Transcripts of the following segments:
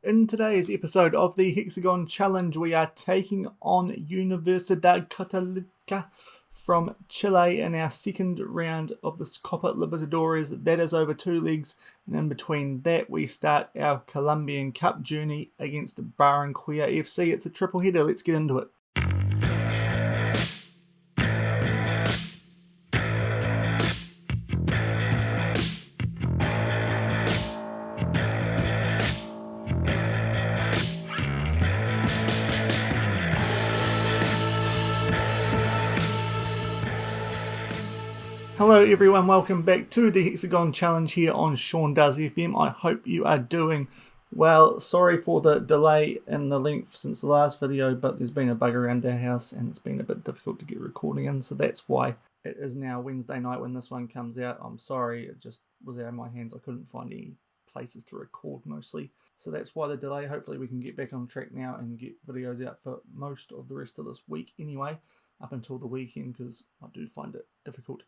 In today's episode of the Hexagon Challenge, we are taking on Universidad Catolica from Chile in our second round of the Copa Libertadores. That is over 2 legs, and in between that we start our Colombian Cup journey against Barranquilla FC. It's a triple header. Let's get into it. Hello everyone, welcome back to the Hexagon Challenge here on Shaun Does FM. I hope you are doing well. Sorry for the delay in the length since the last video, but there's been a bug around our house and it's been a bit difficult to get recording in, so that's why it is now Wednesday night when this one comes out. I'm sorry, it just was out of my hands. I couldn't find any places to record mostly, so that's why the delay. Hopefully we can get back on track now and get videos out for most of the rest of this week anyway, up until the weekend, because I do find it difficult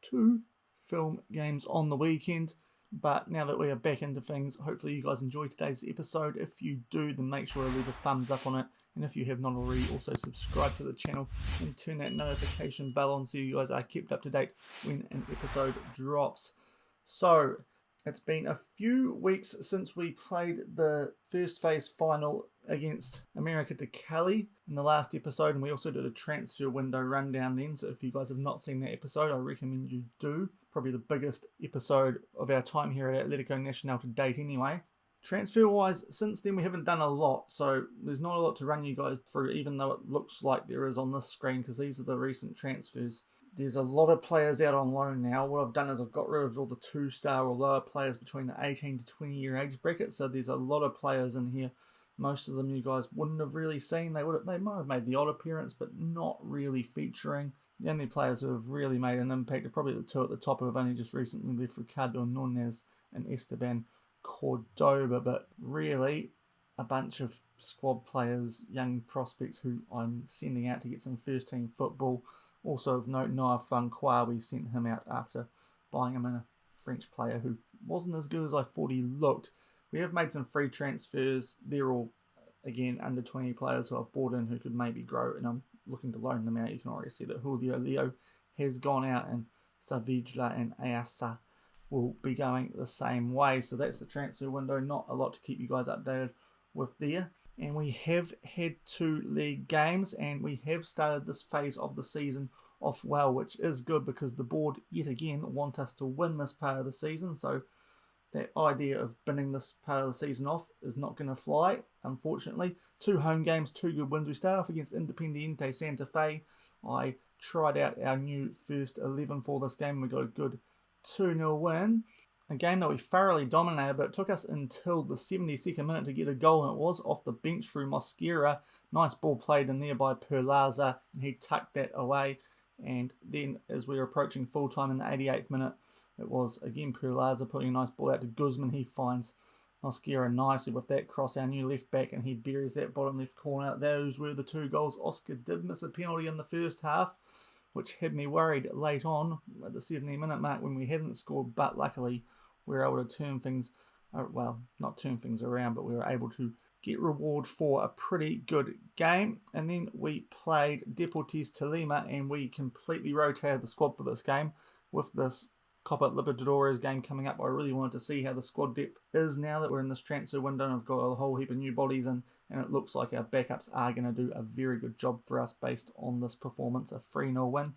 to film games on the weekend. But now that we are back into things, hopefully you guys enjoy today's episode. If you do, then make sure to leave a thumbs up on it, and if you have not already, also subscribe to the channel and turn that notification bell on so you guys are kept up to date when an episode drops. So it's been a few weeks since we played the first phase final against América de Cali in the last episode, and we also did a transfer window rundown then, so if you guys have not seen that episode, I recommend you do. Probably the biggest episode of our time here at Atletico Nacional to date anyway. Transfer wise, since then we haven't done a lot, so there's not a lot to run you guys through, even though it looks like there is on this screen, because these are the recent transfers. There's a lot of players out on loan now. What I've done is I've got rid of all the 2-star or lower players between the 18 to 20 year age bracket, so there's a lot of players in here. Most of them you guys wouldn't have really seen. They might have made the odd appearance, but not really featuring. The only players who have really made an impact are probably the two at the top who have only just recently left, Ricardo Núñez and Esteban Cordoba, but really a bunch of squad players, young prospects who I'm sending out to get some first team football. Also of note, Noah Francois, we sent him out after buying him in, a French player who wasn't as good as I thought he looked. We have made some free transfers. They're all, again, under 20 players who I've bought in who could maybe grow, and I'm looking to loan them out. You can already see that Julio Leo has gone out, and Savigla and Ayasa will be going the same way. So that's the transfer window. Not a lot to keep you guys updated with there. And we have had 2 league games, and we have started this phase of the season off well, which is good because the board, yet again, want us to win this part of the season. So that idea of binning this part of the season off is not going to fly, unfortunately. 2 home games, 2 good wins. We start off against Independiente Santa Fe. I tried out our new first 11 for this game. We got a good 2-0 win. A game that we thoroughly dominated, but it took us until the 72nd minute to get a goal, and it was off the bench through Mosquera. Nice ball played in there by Perlaza, and he tucked that away. And then as we were approaching full time in the 88th minute, it was again Perlaza putting a nice ball out to Guzman. He finds Mosquera nicely with that cross, our new left back, and he buries that bottom left corner. Those were the 2 goals. Oscar did miss a penalty in the first half, which had me worried late on at the 70-minute mark when we hadn't scored, but luckily we were able to turn things, well, not turn things around, but we were able to get reward for a pretty good game. And then we played Deportes Tolima, and we completely rotated the squad for this game. With this Copa Libertadores game coming up, I really wanted to see how the squad depth is now that we're in this transfer window and I've got a whole heap of new bodies in, and it looks like our backups are going to do a very good job for us based on this performance, a 3-0 win.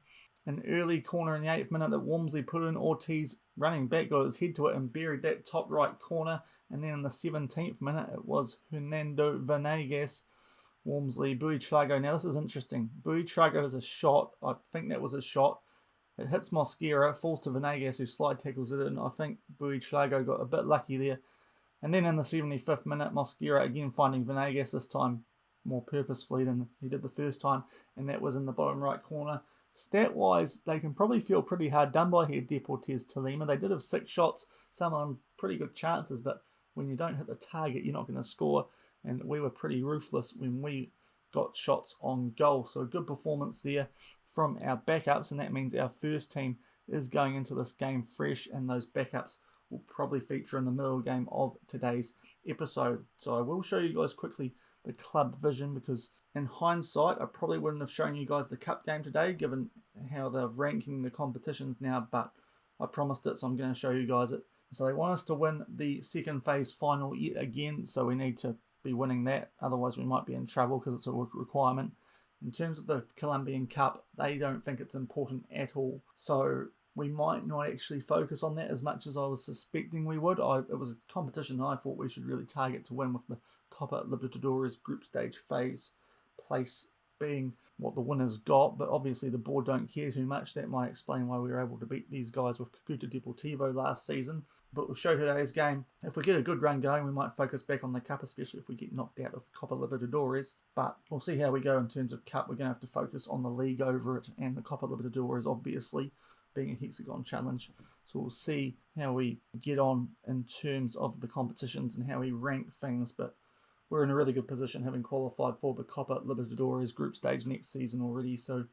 An early corner in the 8th minute that Walmsley put in. Ortiz running back got his head to it and buried that top right corner, and then in the 17th minute it was Hernando Venegas, Walmsley, Buitrago. Now this is interesting. Buitrago has a shot. I think that was a shot. It hits Mosquera, falls to Venegas, who slide tackles it in. I think Buitrago got a bit lucky there. And then in the 75th minute, Mosquera again finding Venegas, this time more purposefully than he did the first time, and that was in the bottom right corner. Stat-wise, they can probably feel pretty hard done by here, Deportes Tolima. They did have 6 shots, some of them pretty good chances, but when you don't hit the target, you're not going to score. And we were pretty ruthless when we got shots on goal. So a good performance there from our backups, and that means our first team is going into this game fresh, and those backups will probably feature in the middle game of today's episode. So I will show you guys quickly the club vision, because in hindsight I probably wouldn't have shown you guys the cup game today given how they're ranking the competitions now, but I promised it, so I'm going to show you guys it. So they want us to win the second phase final yet again, so we need to be winning that, otherwise we might be in trouble because it's a requirement. In terms of the Colombian Cup, they don't think it's important at all, so we might not actually focus on that as much as I was suspecting we would. It was a competition I thought we should really target to win, with the Copa Libertadores group stage phase place being what the winners got, but obviously the board don't care too much. That might explain why we were able to beat these guys with Cúcuta Deportivo last season. But we'll show today's game. If we get a good run going, we might focus back on the Cup, especially if we get knocked out of the Copa Libertadores. But we'll see how we go in terms of Cup. We're going to have to focus on the league over it, and the Copa Libertadores obviously being a Hexagon challenge. So we'll see how we get on in terms of the competitions and how we rank things. But we're in a really good position, having qualified for the Copa Libertadores group stage next season already. So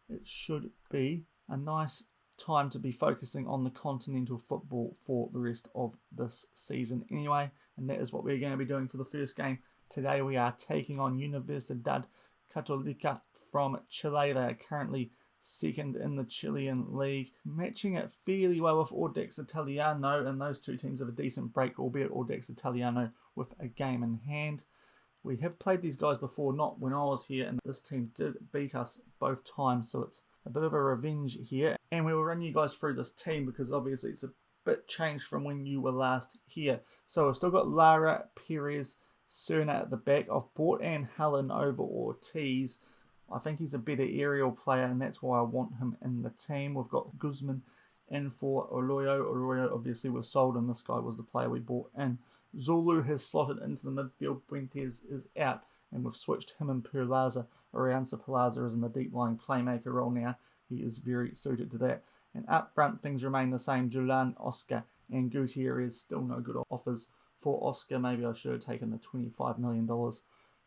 it should be a nice time to be focusing on the continental football for the rest of this season anyway. And that is what we're going to be doing for the first game. Today we are taking on Universidad Catolica from Chile. They are currently second in the Chilean league, matching it fairly well with Audax Italiano, and those two teams have a decent break, albeit Audax Italiano with a game in hand. We have played these guys before, not when I was here, and this team did beat us both times, so it's a bit of a revenge here. And we will run you guys through this team because obviously it's a bit changed from when you were last here. So we've still got Lara, Perez, Serna at the back. I've brought Helen over Ortiz. I think he's a better aerial player, and that's why I want him in the team. We've got Guzman in for Arroyo. Arroyo obviously was sold, and this guy was the player we bought in. Zulu has slotted into the midfield. Fuentes is out, and we've switched him and Perlaza around, so Perlaza is in the deep-lying playmaker role now. He is very suited to that. And up front, things remain the same. Julian, Oscar, and Gutierrez. Still no good offers for Oscar. Maybe I should have taken the $25 million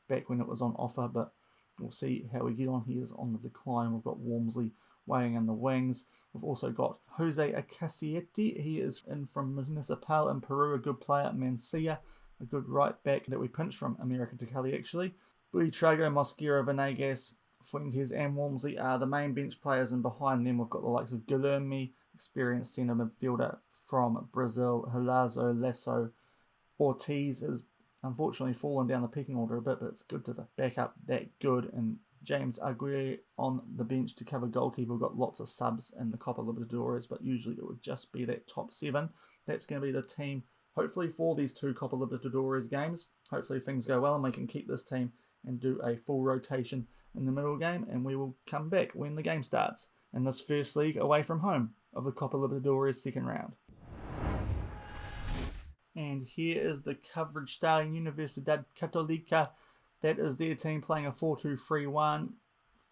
back when it was on offer, but we'll see how we get on. He is on the decline. We've got Wormsley weighing in the wings. We've also got Jose Acasiete. He is in from Municipal in Peru, a good player. Mancia, a good right back that we pinched from America to Cali actually. Buitrago, Mosquera, Venegas, Fuentes and Wormsley are the main bench players, and behind them we've got the likes of Guilherme, experienced centre midfielder from Brazil, Helazo, Lasso. Ortiz is unfortunately fallen down the pecking order a bit, but it's good to back up that good. And James Aguirre on the bench to cover goalkeeper. We've got lots of subs in the Copa Libertadores, but usually it would just be that top 7. That's going to be the team, hopefully, for these 2 Copa Libertadores games. Hopefully things go well and we can keep this team and do a full rotation in the middle game, and we will come back when the game starts in this first league away from home of the Copa Libertadores second round. And here is the coverage starting. Universidad Catolica, that is their team playing a 4-2-3-1.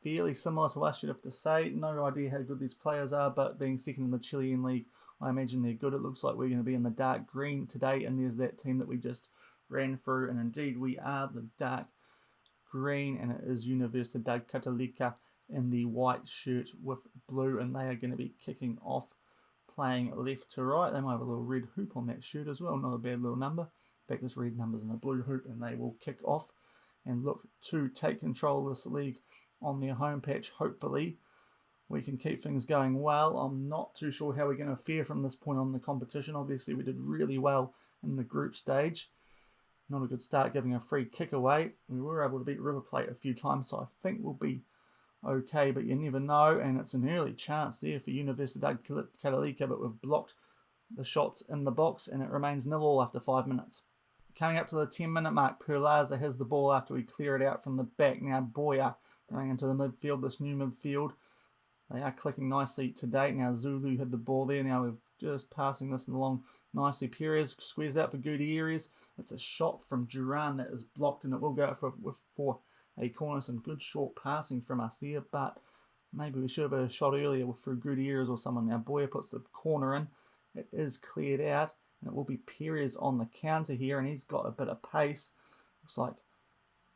Fairly similar to us, you'd have to say. No idea how good these players are, but being second in the Chilean league, I imagine they're good. It looks like we're going to be in the dark green today, and there's that team that we just ran through, and indeed we are the dark green, and it is Universidad Catolica in the white shirt with blue, and they are going to be kicking off, playing left to right. They might have a little red hoop on that shirt as well, not a bad little number. In fact, there's red numbers and a blue hoop, and they will kick off and look to take control of this league on their home patch. Hopefully we can keep things going well. I'm not too sure how we're going to fare from this point on the competition. Obviously we did really well in the group stage. Not a good start giving a free kick away. We were able to beat River Plate a few times, so I think we'll be okay, but you never know, and it's an early chance there for Universidad Catolica, but we've blocked the shots in the box, and it remains 0-0 after 5 minutes. Coming up to the 10-minute mark, Perlaza has the ball after we clear it out from the back. Now Boya running into the midfield, this new midfield. They are clicking nicely to date. Now Zulu had the ball there. Now we're just passing this along nicely. Perez squares out for Gutierrez. It's a shot from Duran that is blocked, and it will go out for a corner. Some good short passing from us there, but maybe we should have had a shot earlier through Gutierrez or someone. Now Boya puts the corner in. It is cleared out, and it will be Perez on the counter here, and he's got a bit of pace. Looks like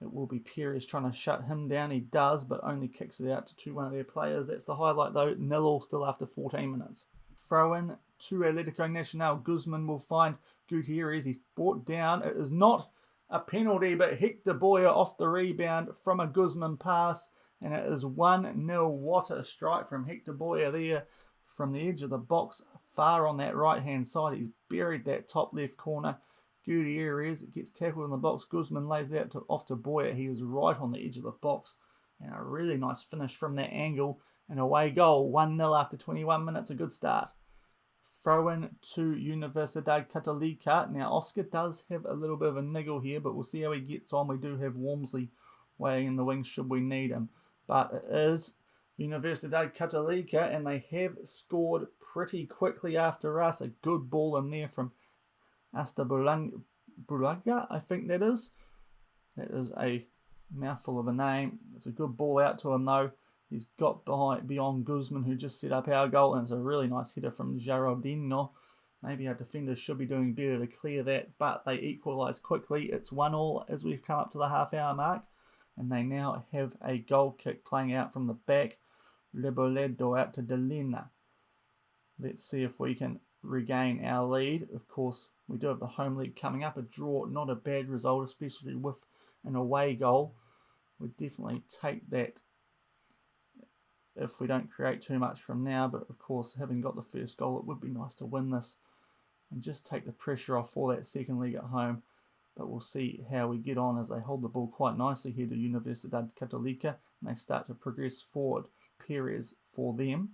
it will be Perez trying to shut him down. He does, but only kicks it out to one of their players. That's the highlight though. 0-0 still after 14 minutes. Throw in to Atletico Nacional. Guzman will find Gutierrez. He's brought down. It is not a penalty, but Hector Boyer off the rebound from a Guzman pass. And it is 1-0. What a strike from Hector Boyer there from the edge of the box, far on that right-hand side. He's buried that top left corner. Gutierrez gets tackled in the box. Guzman lays that off to Boyer. He is right on the edge of the box. And a really nice finish from that angle. An away goal, 1-0 after 21 minutes. A good start. Throw in to Universidad Catolica. Now, Oscar does have a little bit of a niggle here, but we'll see how he gets on. We do have Walmsley waiting in the wings should we need him. But it is Universidad Catolica, and they have scored pretty quickly after us. A good ball in there from Bulaga, I think that is. That is a mouthful of a name. It's a good ball out to him, though. He's got beyond Guzman, who just set up our goal, and it's a really nice header from Geraldino. Maybe our defenders should be doing better to clear that, but they equalise quickly. It's 1-1 as we've come up to the half-hour mark, and they now have a goal kick playing out from the back. Reboledo out to Delina. Let's see if we can regain our lead. Of course, we do have the home league coming up. A draw, not a bad result, especially with an away goal. We'd definitely take that if we don't create too much from now. But of course, having got the first goal, it would be nice to win this and just take the pressure off for that second leg at home. But we'll see how we get on as they hold the ball quite nicely here to Universidad Catolica, and they start to progress forward. Perez for them.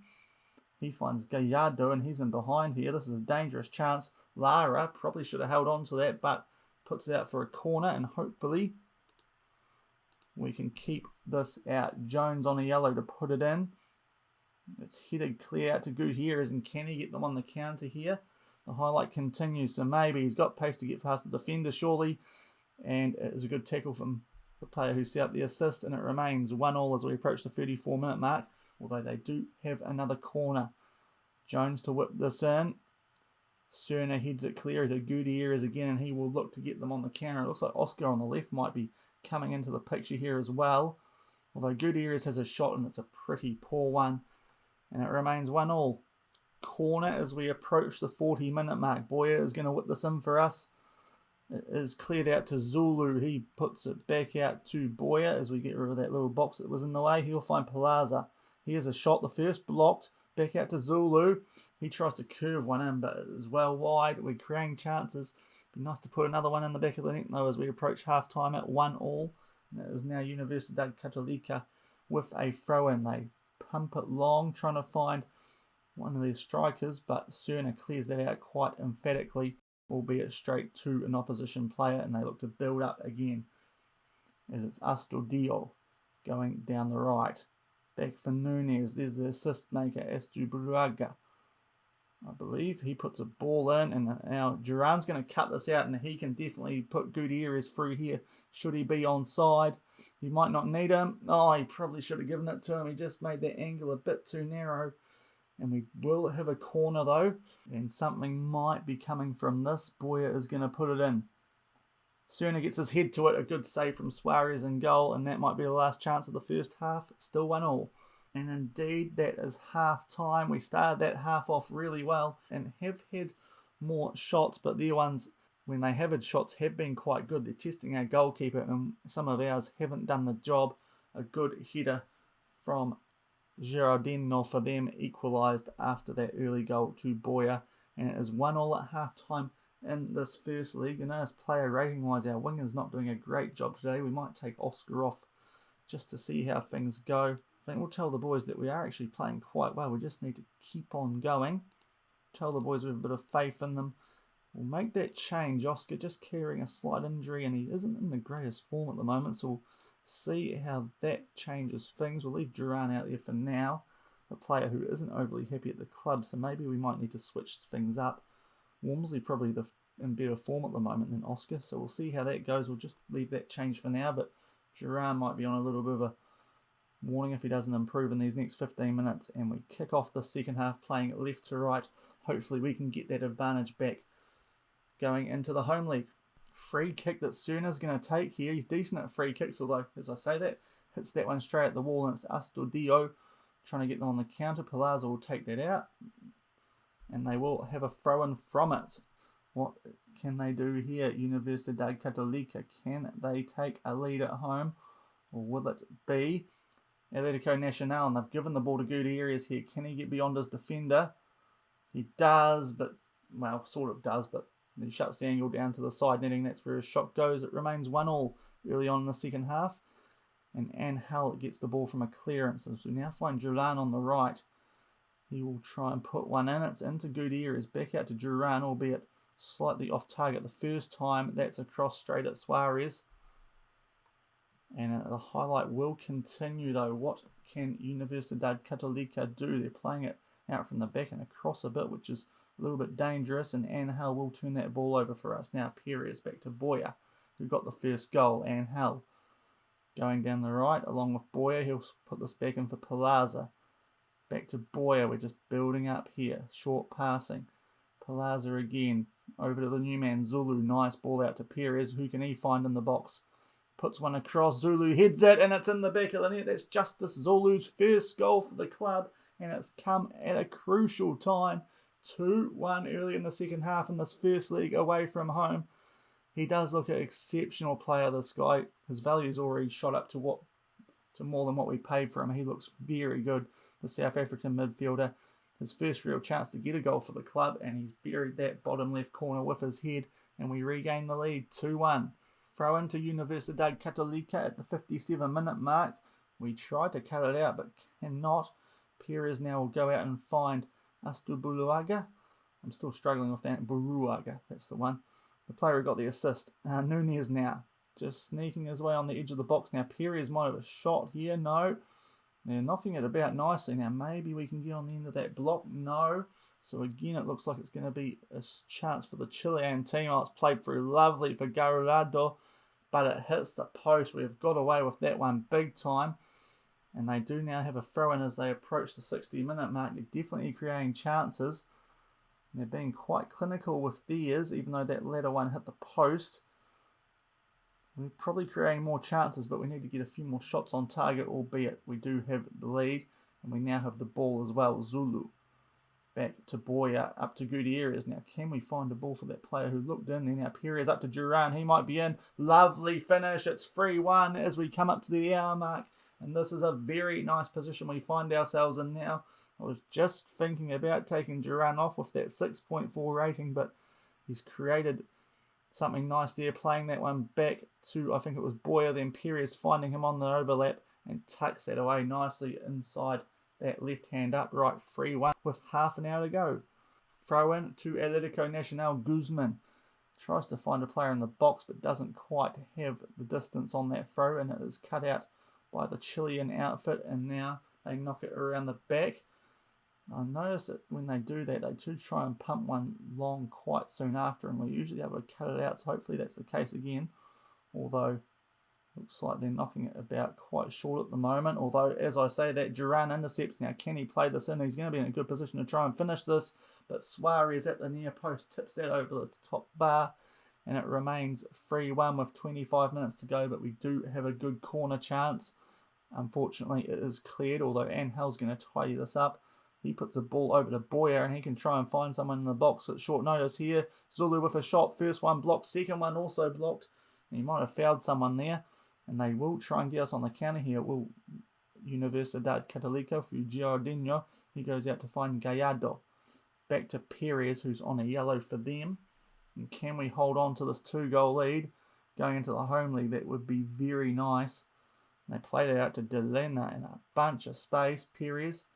He finds Gallardo, and he's in behind here. This is a dangerous chance. Lara probably should have held on to that, but puts it out for a corner, and hopefully we can keep this out. Jones on a yellow to put it in. It's headed clear out to Gutierrez, and can he get them on the counter here? The highlight continues, so maybe he's got pace to get past the defender, surely. And it is a good tackle from the player who set up the assist, and it remains 1-1 as we approach the 34-minute mark, although they do have another corner. Jones to whip this in. Cerna heads it clear to Gutierrez again, and he will look to get them on the counter. It looks like Oscar on the left might be coming into the picture here as well, although Gutierrez has a shot, and it's a pretty poor one. And it remains 1-1. Corner as we approach the 40-minute mark. Boyer is going to whip this in for us. It is cleared out to Zulu. He puts it back out to Boyer as we get rid of that little box that was in the way. He'll find Plaza. He has a shot. The first blocked. Back out to Zulu. He tries to curve one in, but it is well wide. We're creating chances. Be nice to put another one in the back of the net, though, as we approach half-time at 1-1. And it is now Universidad Catolica with a throw-in. They pump it long, trying to find one of their strikers, but Cerna clears that out quite emphatically, albeit straight to an opposition player, and they look to build up again as it's Astudillo going down the right. Back for Nunez. There's the assist maker, Astudillo. I believe he puts a ball in, and now Duran's going to cut this out, and he can definitely put Gutierrez through here should he be onside. He might not need him. Oh, he probably should have given it to him. He just made that angle a bit too narrow. And we will have a corner though, and something might be coming from this. Boyer is going to put it in. Cerna gets his head to it. A good save from Suarez in goal, and that might be the last chance of the first half. Still 1-1. And indeed, that is half time. We started that half off really well and have had more shots, but their ones, when they have had shots, have been quite good. They're testing our goalkeeper, and some of ours haven't done the job. A good header from Geraldino for them equalised after that early goal to Boyer, and it is 1-1 at half-time in this first league. And as player rating-wise, our winger's not doing a great job today. We might take Oscar off just to see how things go. I think we'll tell the boys that we are actually playing quite well. We just need to keep on going. Tell the boys we have a bit of faith in them. We'll make that change. Oscar just carrying a slight injury, and he isn't in the greatest form at the moment, so we'll see how that changes things. We'll leave Duran out there for now, a player who isn't overly happy at the club, so maybe we might need to switch things up. Walmsley probably in better form at the moment than Oscar, so we'll see how that goes. We'll just leave that change for now, but Duran might be on a little bit of a warning if he doesn't improve in these next 15 minutes, and we kick off the second half playing left to right. Hopefully we can get that advantage back going into the home league. Free kick that Cerna's going to take here. He's decent at free kicks, although, as I say that, hits that one straight at the wall, and it's Astudillo trying to get them on the counter. Palazzo will take that out. and they will have a throw-in from it. What can they do here? Universidad Catolica, can they take a lead at home, or will it be Atletico Nacional? And they've given the ball to Gutierrez here. Can he get beyond his defender? He does, but, well, sort of does, but he shuts the angle down to the side netting. That's where his shot goes. It remains 1-1 early on in the second half. And Angel gets the ball from a clearance. So we now find Duran on the right. He will try and put one in. It's into Gutierrez. Back out to Duran, albeit slightly off target the first time. That's across straight at Suarez. And the highlight will continue though. What can Universidad Catolica do? They're playing it out from the back and across a bit, which is a little bit dangerous. And Angel will turn that ball over for us. Now Perez back to Boya, who got the first goal. Angel going down the right along with Boya. He'll put this back in for Palaza. Back to Boya. We're just building up here. Short passing. Palaza again. Over to the new man, Zulu. Nice ball out to Perez. Who can he find in the box? Puts one across. Zulu heads it, and it's in the back of the net. That's Justice Zulu's first goal for the club, and it's come at a crucial time. 2-1 early in the second half in this first leg away from home. He does look an exceptional player, this guy. His value's already shot up to more than what we paid for him. He looks very good, the South African midfielder. His first real chance to get a goal for the club, and he's buried that bottom left corner with his head, and we regain the lead, 2-1. Throw into Universidad Catolica at the 57-minute mark. We tried to cut it out, but cannot. Perez now will go out and find Astubuluaga. I'm still struggling with that. Buruaga, that's the one. The player who got the assist. Nunez now, just sneaking his way on the edge of the box. Now Perez might have a shot here. No. They're knocking it about nicely. Now maybe we can get on the end of that block. No. So again, it looks like it's going to be a chance for the Chilean team. Oh, it's played through lovely for Garulado, but it hits the post. We've got away with that one big time. And they do now have a throw-in as they approach the 60-minute mark. They're definitely creating chances. They're being quite clinical with theirs, even though that latter one hit the post. We're probably creating more chances, but we need to get a few more shots on target, albeit we do have the lead. And we now have the ball as well. Zulu back to Boya, up to Gutierrez. Now, can we find a ball for that player who looked in there? Now, Perez up to Duran. He might be in. Lovely finish. It's 3-1 as we come up to the hour mark. And this is a very nice position we find ourselves in now. I was just thinking about taking Duran off with that 6.4 rating, but he's created something nice there, playing that one back to, I think it was Boya, then Perez finding him on the overlap and tucks that away nicely inside that left hand upright. 3-1 with half an hour to go. Throw in to Atletico Nacional. Guzman tries to find a player in the box but doesn't quite have the distance on that throw, and it is cut out by the Chilean outfit, and now they knock it around the back. I notice that when they do that, they do try and pump one long quite soon after, and we're usually able to cut it out, so hopefully that's the case again. Although, looks like they're knocking it about quite short at the moment. Although, as I say, that Duran intercepts. Now, can he play this in? He's going to be in a good position to try and finish this, but Suarez at the near post tips that over the top bar, and it remains 3-1 with 25 minutes to go, but we do have a good corner chance. Unfortunately, it is cleared, although Angel's going to tidy this up. He puts the ball over to Boya, and he can try and find someone in the box at short notice here. Zulu with a shot. First one blocked. Second one also blocked. And he might have fouled someone there. And they will try and get us on the counter here. Will Universidad Catolica for Giardino. He goes out to find Gallardo. Back to Perez, who's on a yellow for them. And can we hold on to this 2-goal lead? Going into the home league, that would be very nice. And they play that out to Delena in a bunch of space. Perez.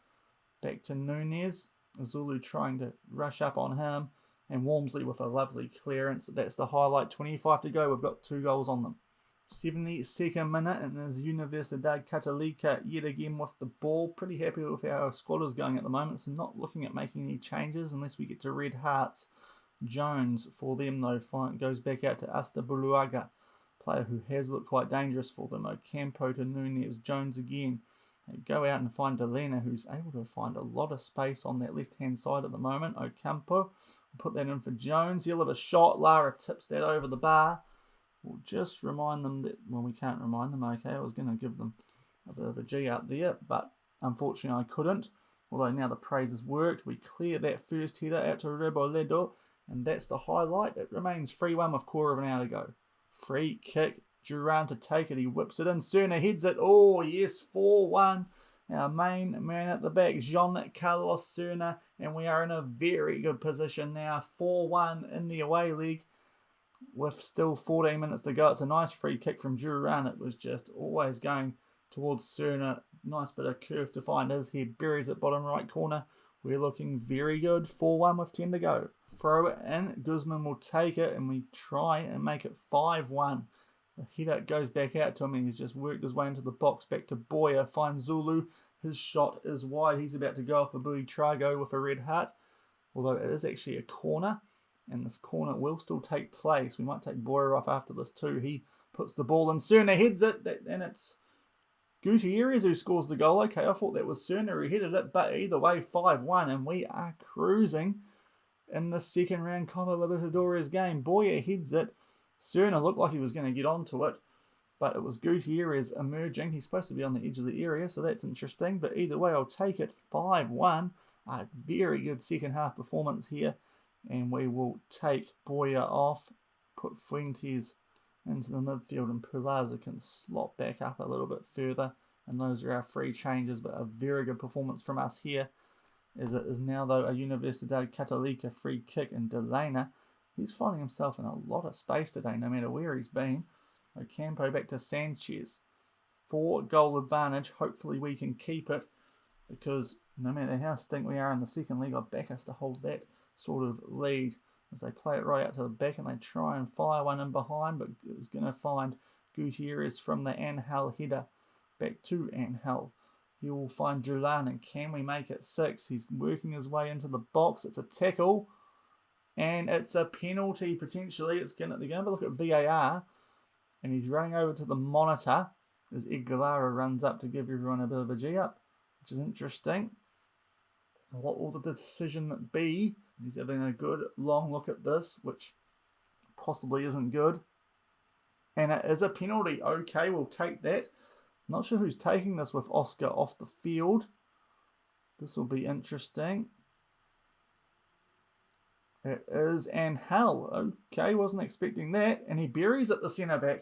Back to Nunez. Zulu trying to rush up on him. And Walmsley with a lovely clearance. That's the highlight. 25 to go. We've got 2 goals on them. 72nd minute, and there's Universidad Catolica yet again with the ball. Pretty happy with how our squad is going at the moment. So not looking at making any changes unless we get to red hearts. Jones for them though goes back out to Astubuluaga. Player who has looked quite dangerous for them. Ocampo to Nunez. Jones again. They go out and find Delena, who's able to find a lot of space on that left-hand side at the moment. Ocampo, put that in for Jones. He'll have a shot. Lara tips that over the bar. We'll just remind them that, well, we can't remind them, okay. I was going to give them a bit of a G out there, but unfortunately I couldn't. Although now the praise has worked, we clear that first header out to Reboledo, and that's the highlight. It remains 3-1 with quarter of an hour to go. Free kick, Duran to take it, he whips it in, Cerna heads it, oh yes, 4-1. Our main man at the back, Jean Carlos Cerna, and we are in a very good position now, 4-1 in the away leg with still 14 minutes to go. It's a nice free kick from Duran. It was just always going towards Cerna. Nice bit of curve to find his head, buries it bottom right corner. We're looking very good, 4-1 with 10 to go. Throw it in, Guzman will take it, and we try and make it 5-1. The header goes back out to him, and he's just worked his way into the box, back to Boyer, finds Zulu. His shot is wide, he's about to go off a Buitrago with a red heart, although it is actually a corner, and this corner will still take place. We might take Boyer off after this too. He puts the ball in, Cerna heads it, and it's Gutierrez who scores the goal. Okay, I thought that was Cerna who headed it, but either way, 5-1, and we are cruising in the second round Copa Libertadores game. Boyer heads it. Cerna looked like he was going to get onto it, but it was Gutierrez emerging. He's supposed to be on the edge of the area, so that's interesting. But either way, I'll take it. 5-1. A very good second half performance here, and we will take Boyer off, put Fuentes into the midfield, and Perlaza can slot back up a little bit further. And those are our free changes, but a very good performance from us here. As it is now, though, a Universidad Catolica free kick, and Delana, he's finding himself in a lot of space today, no matter where he's been. Ocampo back to Sanchez. 4-goal advantage. Hopefully we can keep it, because no matter how stink we are in the second league, I'd back us to hold that sort of lead as they play it right out to the back and they try and fire one in behind, but it's going to find Gutierrez from the Angel header. Back to Angel. He will find Julan, and can we make it 6? He's working his way into the box. It's a tackle, and it's a penalty potentially. They're going to look at VAR, and he's running over to the monitor as Igualara runs up to give everyone a bit of a G-up, which is interesting. What will the decision be? He's having a good long look at this, which possibly isn't good. And it is a penalty. Okay, we'll take that. Not sure who's taking this with Oscar off the field. This will be interesting. It is Angel. Okay, wasn't expecting that. And he buries it, the centre-back.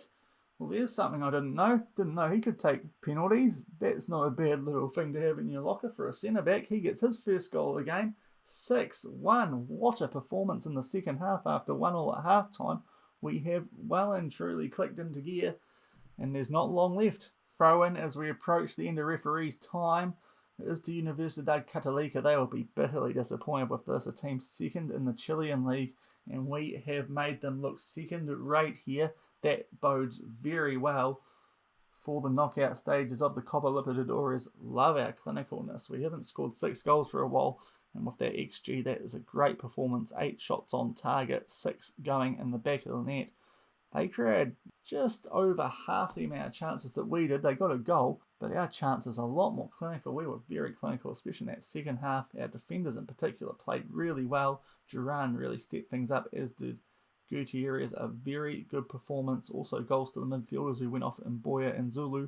Well, there's something I didn't know. Didn't know he could take penalties. That's not a bad little thing to have in your locker for a centre-back. He gets his first goal of the game. 6-1. What a performance in the second half after 1-1 at half-time. We have well and truly clicked into gear, and there's not long left. Throw in as we approach the end of referee's time. It is to Universidad Catolica. They will be bitterly disappointed with this. A team second in the Chilean league, and we have made them look second rate here. That bodes very well for the knockout stages of the Copa Libertadores. Love our clinicalness. We haven't scored 6 goals for a while, and with that XG, that is a great performance. 8 shots on target, 6 going in the back of the net. They created just over half the amount of chances that we did. They got a goal, but our chances are a lot more clinical. We were very clinical, especially in that second half. Our defenders in particular played really well. Duran really stepped things up, as did Gutierrez. A very good performance. Also goals to the midfielders who went off in Boyer and Zulu.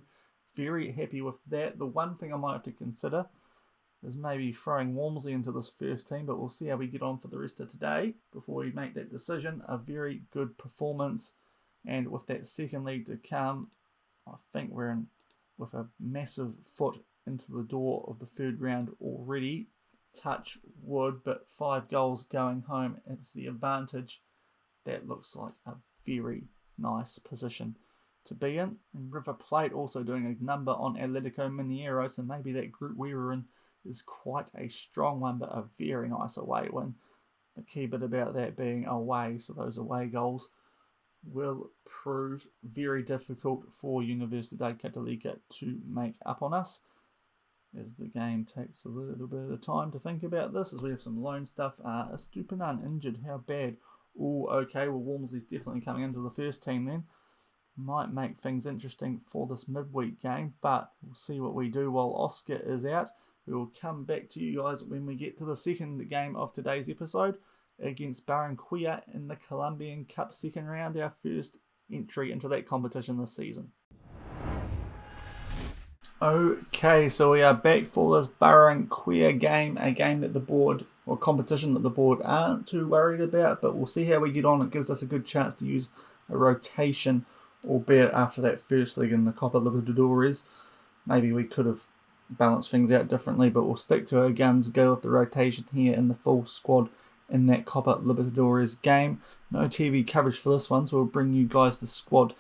Very happy with that. The one thing I might have to consider is maybe throwing Walmsley into this first team, but we'll see how we get on for the rest of today before we make that decision. A very good performance. And with that second league to come, I think we're in with a massive foot into the door of the third round already. Touch wood, but 5 goals going home. It's the advantage. That looks like a very nice position to be in. And River Plate also doing a number on Atletico Mineiro, so maybe that group we were in is quite a strong one, but a very nice away win. The key bit about that being away, so those away goals will prove very difficult for Universidad Catolica to make up on us, as the game takes a little bit of time to think about this, as we have some loan stuff. Estupinan injured, how bad? Oh, okay, well Walmsley's definitely coming into the first team then. Might make things interesting for this midweek game, but we'll see what we do while Oscar is out. We will come back to you guys when we get to the second game of today's episode against Barranquilla in the Colombian Cup second round, our first entry into that competition this season. Okay, so we are back for this Barranquilla game, a game that the board, or competition that the board aren't too worried about, but we'll see how we get on. It gives us a good chance to use a rotation, albeit after that first leg in the Copa Libertadores. Maybe we could have balanced things out differently, but we'll stick to our guns, go with the rotation here in the full squad in that Copa Libertadores game. No TV coverage for this one, so we'll bring you guys the squad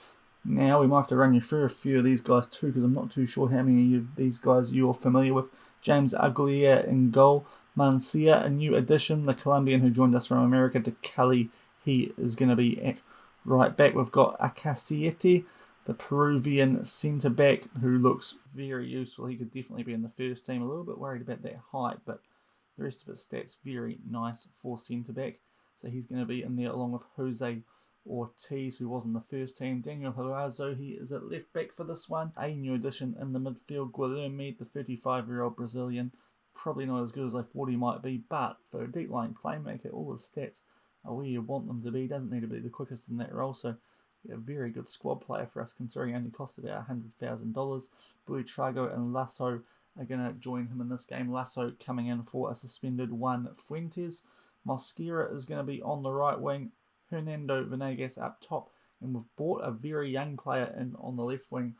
now. We might have to run you through a few of these guys too, because I'm not too sure how many of these guys you're familiar with. James Aguilera in goal. Mancia, a new addition, the Colombian who joined us from America to Cali. He is going to be at right back. We've got Acasiete, the Peruvian centre back, who looks very useful. He could definitely be in the first team. A little bit worried about that height, but the rest of his stats very nice for centre back. So he's going to be in there along with Jose Ortiz, who was in the first team. Daniel Harazo, he is at left back for this one. A new addition in the midfield, Guilherme, the 35-year-old Brazilian. Probably not as good as I thought he might be, but for a deep line playmaker, all his stats are where you want them to be. Doesn't need to be the quickest in that role, so yeah, a very good squad player for us, considering he only cost about $100,000. Buitrago and Lasso are going to join him in this game. Lasso coming in for a suspended Juan Fuentes. Mosquera is going to be on the right wing. Hernando Venegas up top, and we've brought a very young player in on the left wing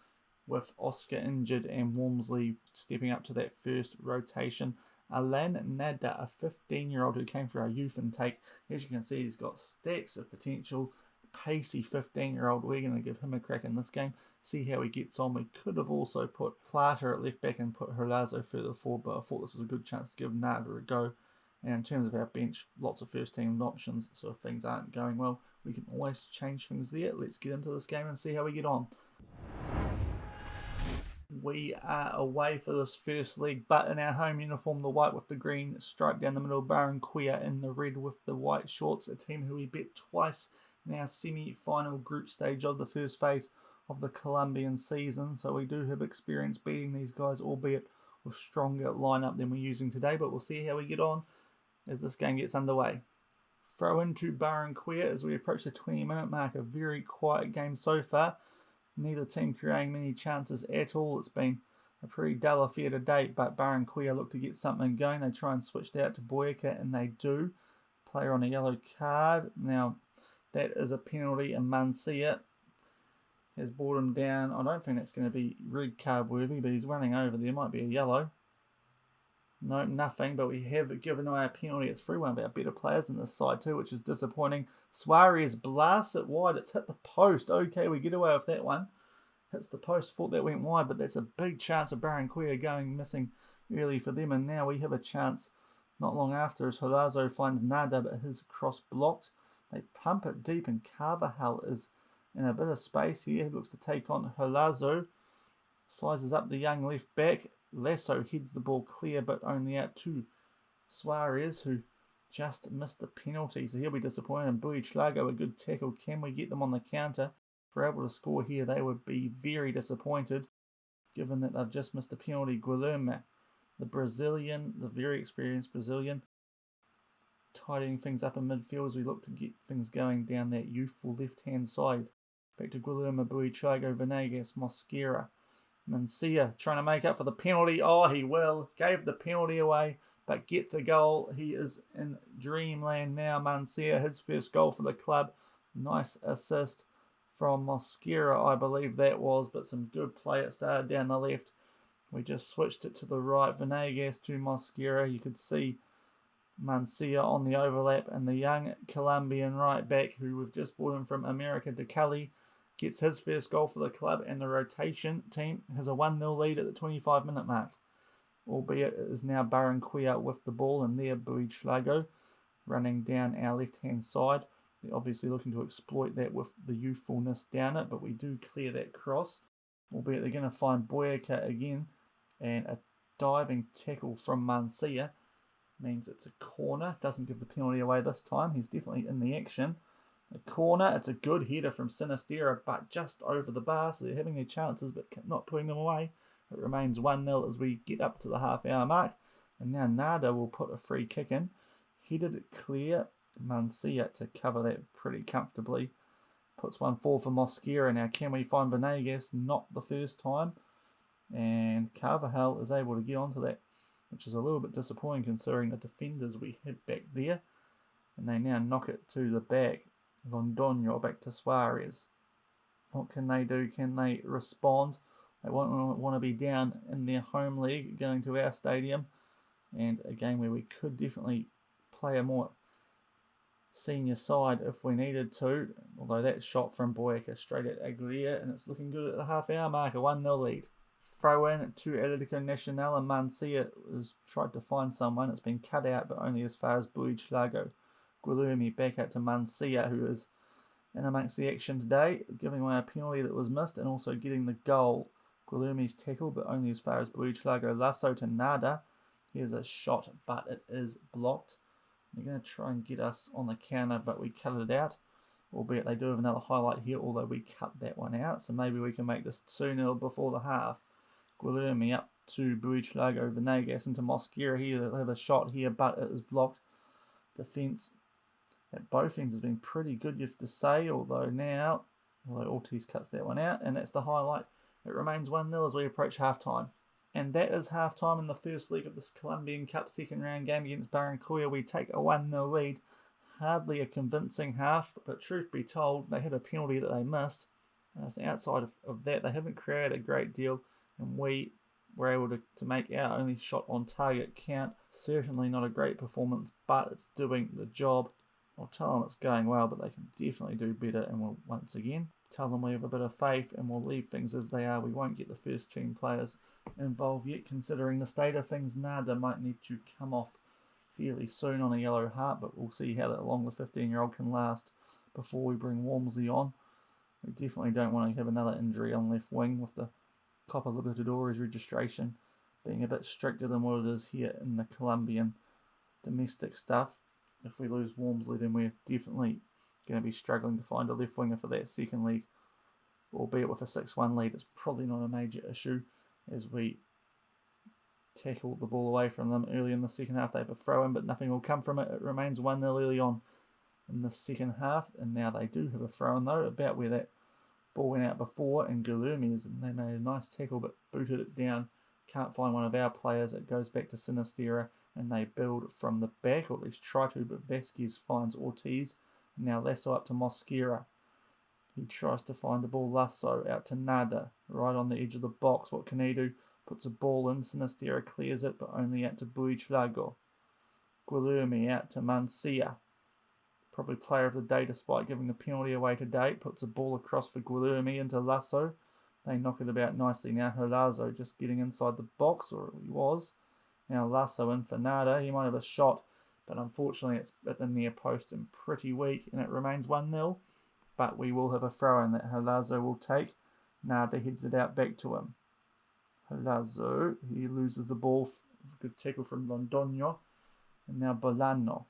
with Oscar injured and Wormsley stepping up to that first rotation. Alan Nada, a 15-year-old who came for our youth intake. As you can see, he's got stacks of potential. Pacey 15-year-old. We're going to give him a crack in this game, see how he gets on. We could have also put Plata at left back and put Helazo further forward, but I thought this was a good chance to give Nada a go. And in terms of our bench, lots of first team options, so if things aren't going well, we can always change things there. Let's get into this game and see how we get on. We are away for this first leg, but in our home uniform, the white with the green stripe down the middle, Barranquilla in the red with the white shorts, a team who we beat twice in our semi-final group stage of the first phase of the Colombian season, so we do have experience beating these guys, albeit with stronger lineup than we're using today, but we'll see how we get on as this game gets underway. Throw into Barranquilla as we approach the 20-minute mark. A very quiet game so far. Neither team creating many chances at all. It's been a pretty dull affair to date, but Barranquilla look to get something going. They try and switch it out to Boyka, and they do. Player on a yellow card. Now, that is a penalty, and Mancia has brought him down. I don't think that's going to be red card worthy, but he's running over. There might be a yellow. No, nothing, but we have given away a penalty. It's through one of our better players in this side too, which is disappointing. Suarez blasts it wide. It's hit the post. Okay, we get away with that one. Hits the post. Thought that went wide, but that's a big chance of Barranquilla going missing early for them. And now we have a chance not long after as Helazo finds Nada, but his cross blocked. They pump it deep, and Carvajal is in a bit of space here. He looks to take on Helazo. Sizes up the young left back. Lasso heads the ball clear, but only out to Suarez, who just missed the penalty, so he'll be disappointed. And Buitrago, a good tackle. Can we get them on the counter? If we're able to score here, they would be very disappointed, given that they've just missed a penalty. Guilherme, the Brazilian, the very experienced Brazilian, tidying things up in midfield as we look to get things going down that youthful left-hand side. Back to Guilherme, Buitrago, Venegas, Mosquera. Mancia trying to make up for the penalty. Oh, he will. Gave the penalty away, but gets a goal. He is in dreamland now. Mancia, his first goal for the club. Nice assist from Mosquera, I believe that was, but some good play. It started down the left. We just switched it to the right. Venegas to Mosquera. You could see Mancia on the overlap, and the young Colombian right back, who we've just brought him from America to Cali, gets his first goal for the club, and the rotation team has a 1-0 lead at the 25-minute mark. Albeit it is now Barranquilla with the ball, and there Buitrago running down our left-hand side. They're obviously looking to exploit that with the youthfulness down it, but we do clear that cross. Albeit they're going to find Boyka again, and a diving tackle from Mancia means it's a corner. Doesn't give the penalty away this time. He's definitely in the action. A corner, it's a good header from Sinistera, but just over the bar, so they're having their chances, but not putting them away. It remains 1-0 as we get up to the half-hour mark, and now Nada will put a free kick in. Headed it clear, Mancia to cover that pretty comfortably. Puts one forward for Mosquera. Now, can we find Venegas? Not the first time. And Carvajal is able to get onto that, which is a little bit disappointing considering the defenders we had back there. And they now knock it to the back. Londoño back to Suarez. What can they do? Can they respond? They won't want to be down in their home league going to our stadium. And a game where we could definitely play a more senior side if we needed to. Although that shot from Boyka straight at Aguilera, and it's looking good at the half-hour mark, a 1-0 lead. Throw in to Atletico Nacional, and Mancia has tried to find someone. It's been cut out, but only as far as Buitrago. Guilherme back out to Mancia, who is in amongst the action today, giving away a penalty that was missed and also getting the goal. Guilherme's tackle, but only as far as Buitrago. Lasso to Nada. Here's a shot, but it is blocked. They're going to try and get us on the counter, but we cut it out. Albeit they do have another highlight here, although we cut that one out. So maybe we can make this 2-0 before the half. Guilherme up to Buitrago, Venegas into Mosquera here. They'll have a shot here, but it is blocked. Defence at both ends has been pretty good, you have to say, although Ortiz cuts that one out, and that's the highlight. It remains 1-0 as we approach half-time. And that is half-time in the first leg of this Colombian Cup second round game against Barranquilla. We take a 1-0 lead. Hardly a convincing half, but truth be told, they had a penalty that they missed. So outside of that, they haven't created a great deal, and we were able to make our only shot on target count. Certainly not a great performance, but it's doing the job. I'll tell them it's going well, but they can definitely do better, and we'll once again tell them we have a bit of faith and we'll leave things as they are. We won't get the first team players involved yet, considering the state of things. Nada might need to come off fairly soon on a yellow heart, but we'll see how that long the 15-year-old can last before we bring Walmsley on. We definitely don't want to have another injury on left wing, with the Copa Libertadores registration being a bit stricter than what it is here in the Colombian domestic stuff. If we lose Walmsley, then we're definitely going to be struggling to find a left winger for that second leg. Albeit with a 6-1 lead, it's probably not a major issue as we tackle the ball away from them early in the second half. They have a throw in, but nothing will come from it. It remains 1-0 early on in the second half, and now they do have a throw in though, about where that ball went out before, and Guilherme, they made a nice tackle but booted it down. Can't find one of our players. It goes back to Sinistera, and they build from the back, or at least try to, but Vasquez finds Ortiz. Now Lasso up to Mosquera. He tries to find the ball. Lasso out to Nada, right on the edge of the box. What can he do? Puts a ball in. Sinistera clears it, but only out to Buitrago. Guilherme out to Mancia. Probably player of the day despite giving the penalty away today. Puts a ball across for Guilherme into Lasso. They knock it about nicely. Now Helazo just getting inside the box, or he was. Now Lasso in for Nada. He might have a shot, but unfortunately it's at the near post and pretty weak, and it remains 1-0. But we will have a throw-in that Helazo will take. Nada heads it out back to him. Helazo, he loses the ball. Good tackle from Londoño. And now Bolano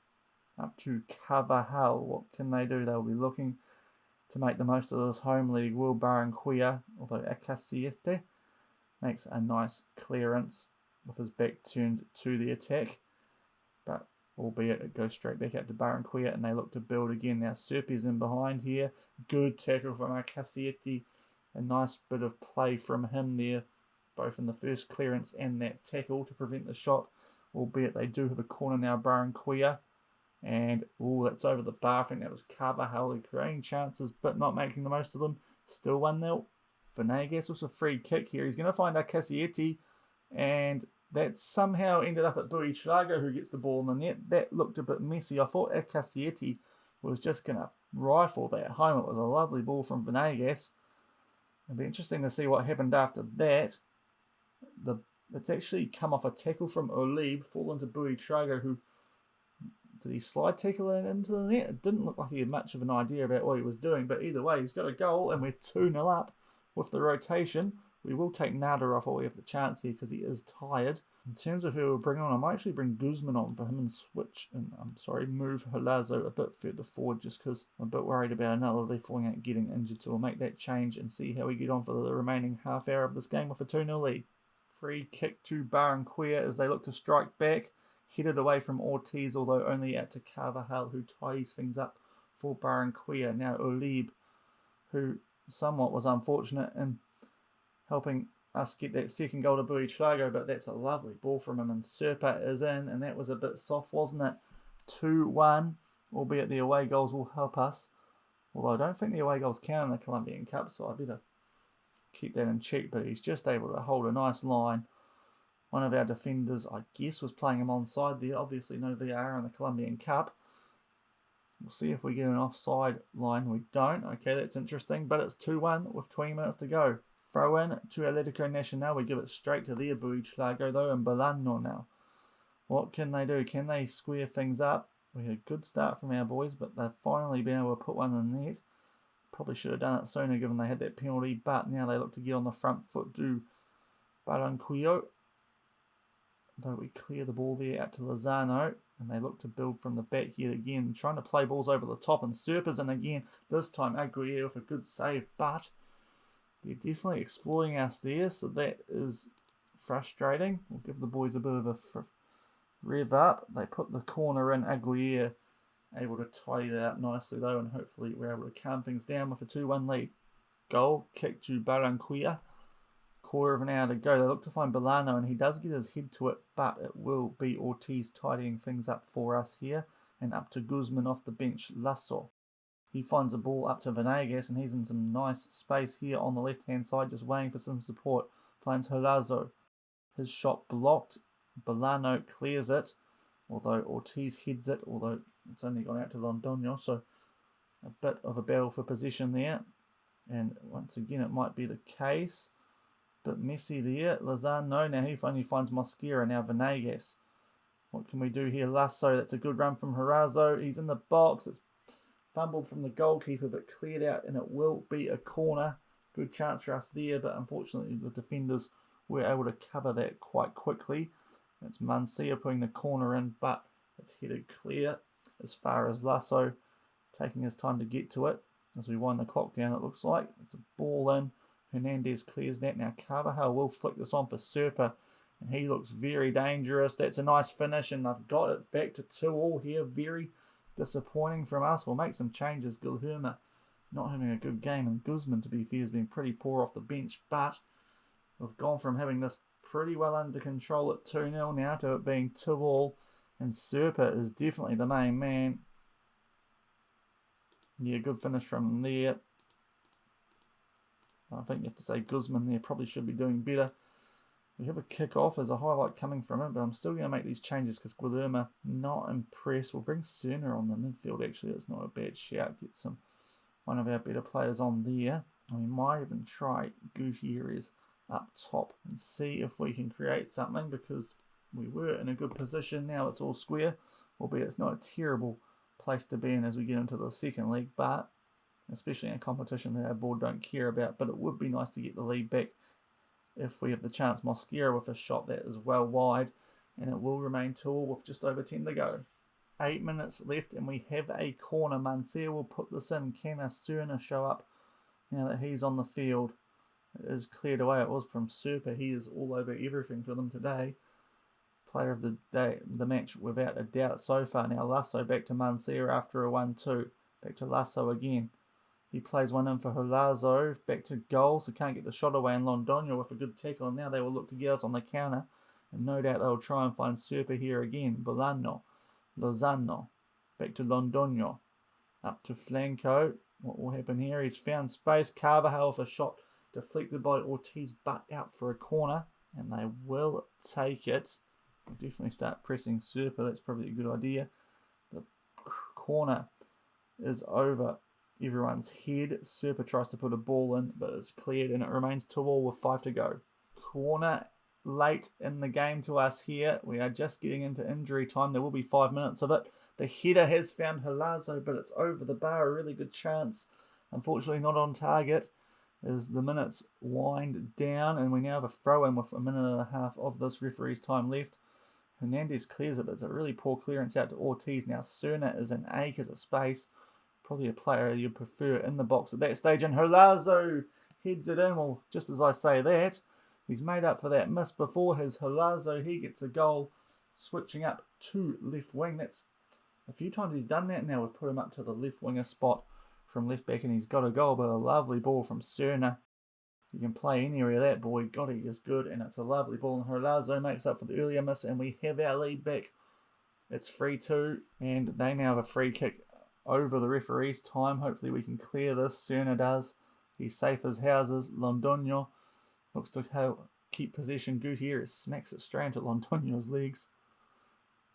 up to Carvajal. What can they do? They'll be looking to make the most of this home league. Will Barranquilla, although Acasiete makes a nice clearance with his back turned to the attack. But albeit it goes straight back out to Barranquilla, and they look to build again. Now Serpi's in behind here. Good tackle from Acasiete. A nice bit of play from him there, both in the first clearance and that tackle to prevent the shot. Albeit they do have a corner now, Barranquilla. And, that's over the bar. I think that was Carvajal creating chances, but not making the most of them. Still 1-0. Venegas with a free kick here. He's going to find Acasiete, and that somehow ended up at Buitrago, who gets the ball in the net. That looked a bit messy. I thought Acasiete was just going to rifle that home. It was a lovely ball from Venegas. It'll be interesting to see what happened after that. It's actually come off a tackle from Olib, fall into Buitrago, who... Did he slide tackle it into the net? It didn't look like he had much of an idea about what he was doing, but either way, he's got a goal, and we're 2-0 up with the rotation. We will take Nada off while we have the chance here because he is tired. In terms of who we'll bring on, I might actually bring Guzman on for him and move Helazo a bit further forward just because I'm a bit worried about another left winger getting injured, so we'll make that change and see how we get on for the remaining half hour of this game with a 2-0 lead. Free kick to Barranquilla as they look to strike back. Headed away from Ortiz, although only out to Carvajal, who ties things up for Barranquilla. Now Olib, who somewhat was unfortunate in helping us get that second goal to Buitrago, but that's a lovely ball from him, and Serpa is in, and that was a bit soft, wasn't it? 2-1, albeit the away goals will help us. Although I don't think the away goals count in the Colombian Cup, so I better keep that in check, but he's just able to hold a nice line. One of our defenders, I guess, was playing him onside there. Obviously no VAR in the Colombian Cup. We'll see if we get an offside line. We don't. Okay, that's interesting, but it's 2-1 with 20 minutes to go. Throw in to Atletico Nacional. We give it straight to their Buitrago though, and Bolano now. What can they do? Can they square things up? We had a good start from our boys, but they've finally been able to put one in the net. Probably should have done it sooner given they had that penalty, but now they look to get on the front foot to Barranquilla. Though we clear the ball there out to Lozano, and they look to build from the back yet again, trying to play balls over the top, and Serpa's in again. This time Aguirre with a good save, but they're definitely exploiting us there, so that is frustrating. We'll give the boys a bit of a rev up. They put the corner in. Aguirre able to tidy that up nicely though, and hopefully we're able to calm things down with a 2-1 lead. Goal kick to Barranquilla. Quarter of an hour to go. They look to find Bolano, and he does get his head to it, but it will be Ortiz tidying things up for us here. And up to Guzman off the bench, Lasso. He finds a ball up to Venegas, and he's in some nice space here on the left-hand side, just waiting for some support. Finds Helazo. His shot blocked. Bolano clears it, although Ortiz heads it, although it's only gone out to Londoño, so a bit of a battle for possession there. And once again, it might be the case. Bit messy there. Lozano, now he only finds Mosquera, now Venegas. What can we do here? Lasso, that's a good run from Herazo. He's in the box. It's fumbled from the goalkeeper, but cleared out, and it will be a corner. Good chance for us there, but unfortunately the defenders were able to cover that quite quickly. It's Mancia putting the corner in, but it's headed clear as far as Lasso taking his time to get to it. As we wind the clock down, it looks like. It's a ball in. Hernandez clears that. Now Carvajal will flick this on for Serpa, and he looks very dangerous. That's a nice finish, and I've got it back to 2-2 here. Very disappointing from us. We'll make some changes. Guilherme not having a good game, and Guzman, to be fair, has been pretty poor off the bench, but we've gone from having this pretty well under control at 2-0 now to it being 2-2, and Serpa is definitely the main man. Yeah, good finish from there. I think you have to say Guzman there probably should be doing better. We have a kick-off as a highlight coming from it, but I'm still going to make these changes because Guilherme not impressed. We'll bring Cerner on the midfield, actually. It's not a bad shout. Get one of our better players on there. And we might even try Gutierrez up top and see if we can create something, because we were in a good position. Now it's all square, albeit it's not a terrible place to be in as we get into the second league, but especially in a competition that our board don't care about. But it would be nice to get the lead back if we have the chance. Mosquera with a shot that is well wide, and it will remain 2-2 with just over 10 to go. 8 minutes left, and we have a corner. Mancia will put this in. Can Cerner show up now that he's on the field? It is cleared away. It was from Serpa. He is all over everything for them today. Player of the day, the match without a doubt so far. Now Lasso back to Mancia after a 1-2. Back to Lasso again. He plays one in for Helazo. Back to goal, so can't get the shot away. And Londoño with a good tackle. And now they will look to get us on the counter. And no doubt they'll try and find Serpa here again. Bolano. Lozano. Back to Londoño. Up to Flanco. What will happen here? He's found space. Carvajal with a shot deflected by Ortiz, but out for a corner. And they will take it. We'll definitely start pressing Serpa. That's probably a good idea. The corner is over everyone's head. Serpa tries to put a ball in, but it's cleared, and it remains 2-2 with 5 to go. Corner late in the game to us here. We are just getting into injury time. There will be 5 minutes of it. The header has found Helazo, but it's over the bar. A really good chance. Unfortunately not on target as the minutes wind down, and we now have a throw-in with a minute and a half of this referee's time left. Hernandez clears it, but it's a really poor clearance out to Ortiz. Now Cerner is in acres of space. Probably a player you'd prefer in the box at that stage. And Helazo heads it in. Well, just as I say that, he's made up for that miss before. His Helazo, he gets a goal, switching up to left wing. That's a few times he's done that. Now we've put him up to the left winger spot from left back, and he's got a goal, but a lovely ball from Cerner. You can play any area of that boy. God, he is good, and it's a lovely ball. And Holazo makes up for the earlier miss, and we have our lead back. It's 3-2, and they now have a free kick over the referee's time. Hopefully we can clear this. Cerna does. He's safe as houses. Londoño looks to keep possession. Gutierrez smacks it straight into Londoño's legs.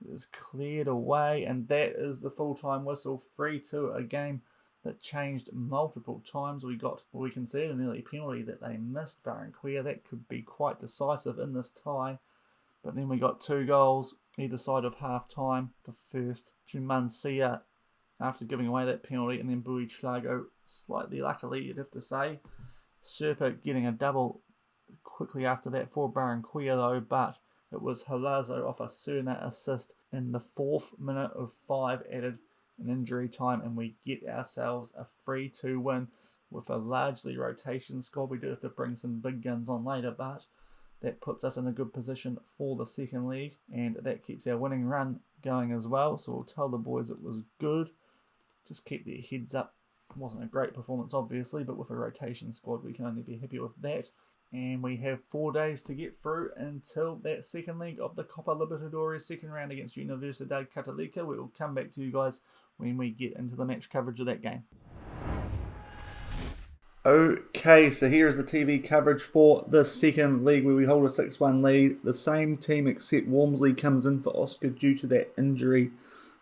It is cleared away, and that is the full-time whistle. 3-2, a game that changed multiple times. We conceded an early penalty that they missed Barranquilla. That could be quite decisive in this tie. But then we got 2 goals either side of half-time. The first to Mancia after giving away that penalty, and then Buitrago slightly luckily, you'd have to say. Serpa getting a double quickly after that for Barranquilla though, but it was Holazo off a Cerna assist in the 4th minute of 5 added in injury time, and we get ourselves a 3-2 win with a largely rotation squad. We do have to bring some big guns on later, but that puts us in a good position for the second leg, and that keeps our winning run going as well. So we'll tell the boys it was good. Just keep their heads up. It wasn't a great performance, obviously, but with a rotation squad, we can only be happy with that. And we have 4 days to get through until that second leg of the Copa Libertadores second round against Universidad Catolica. We will come back to you guys when we get into the match coverage of that game. Okay, so here is the TV coverage for the second leg where we hold a 6-1 lead. The same team except Walmsley comes in for Oscar due to that injury.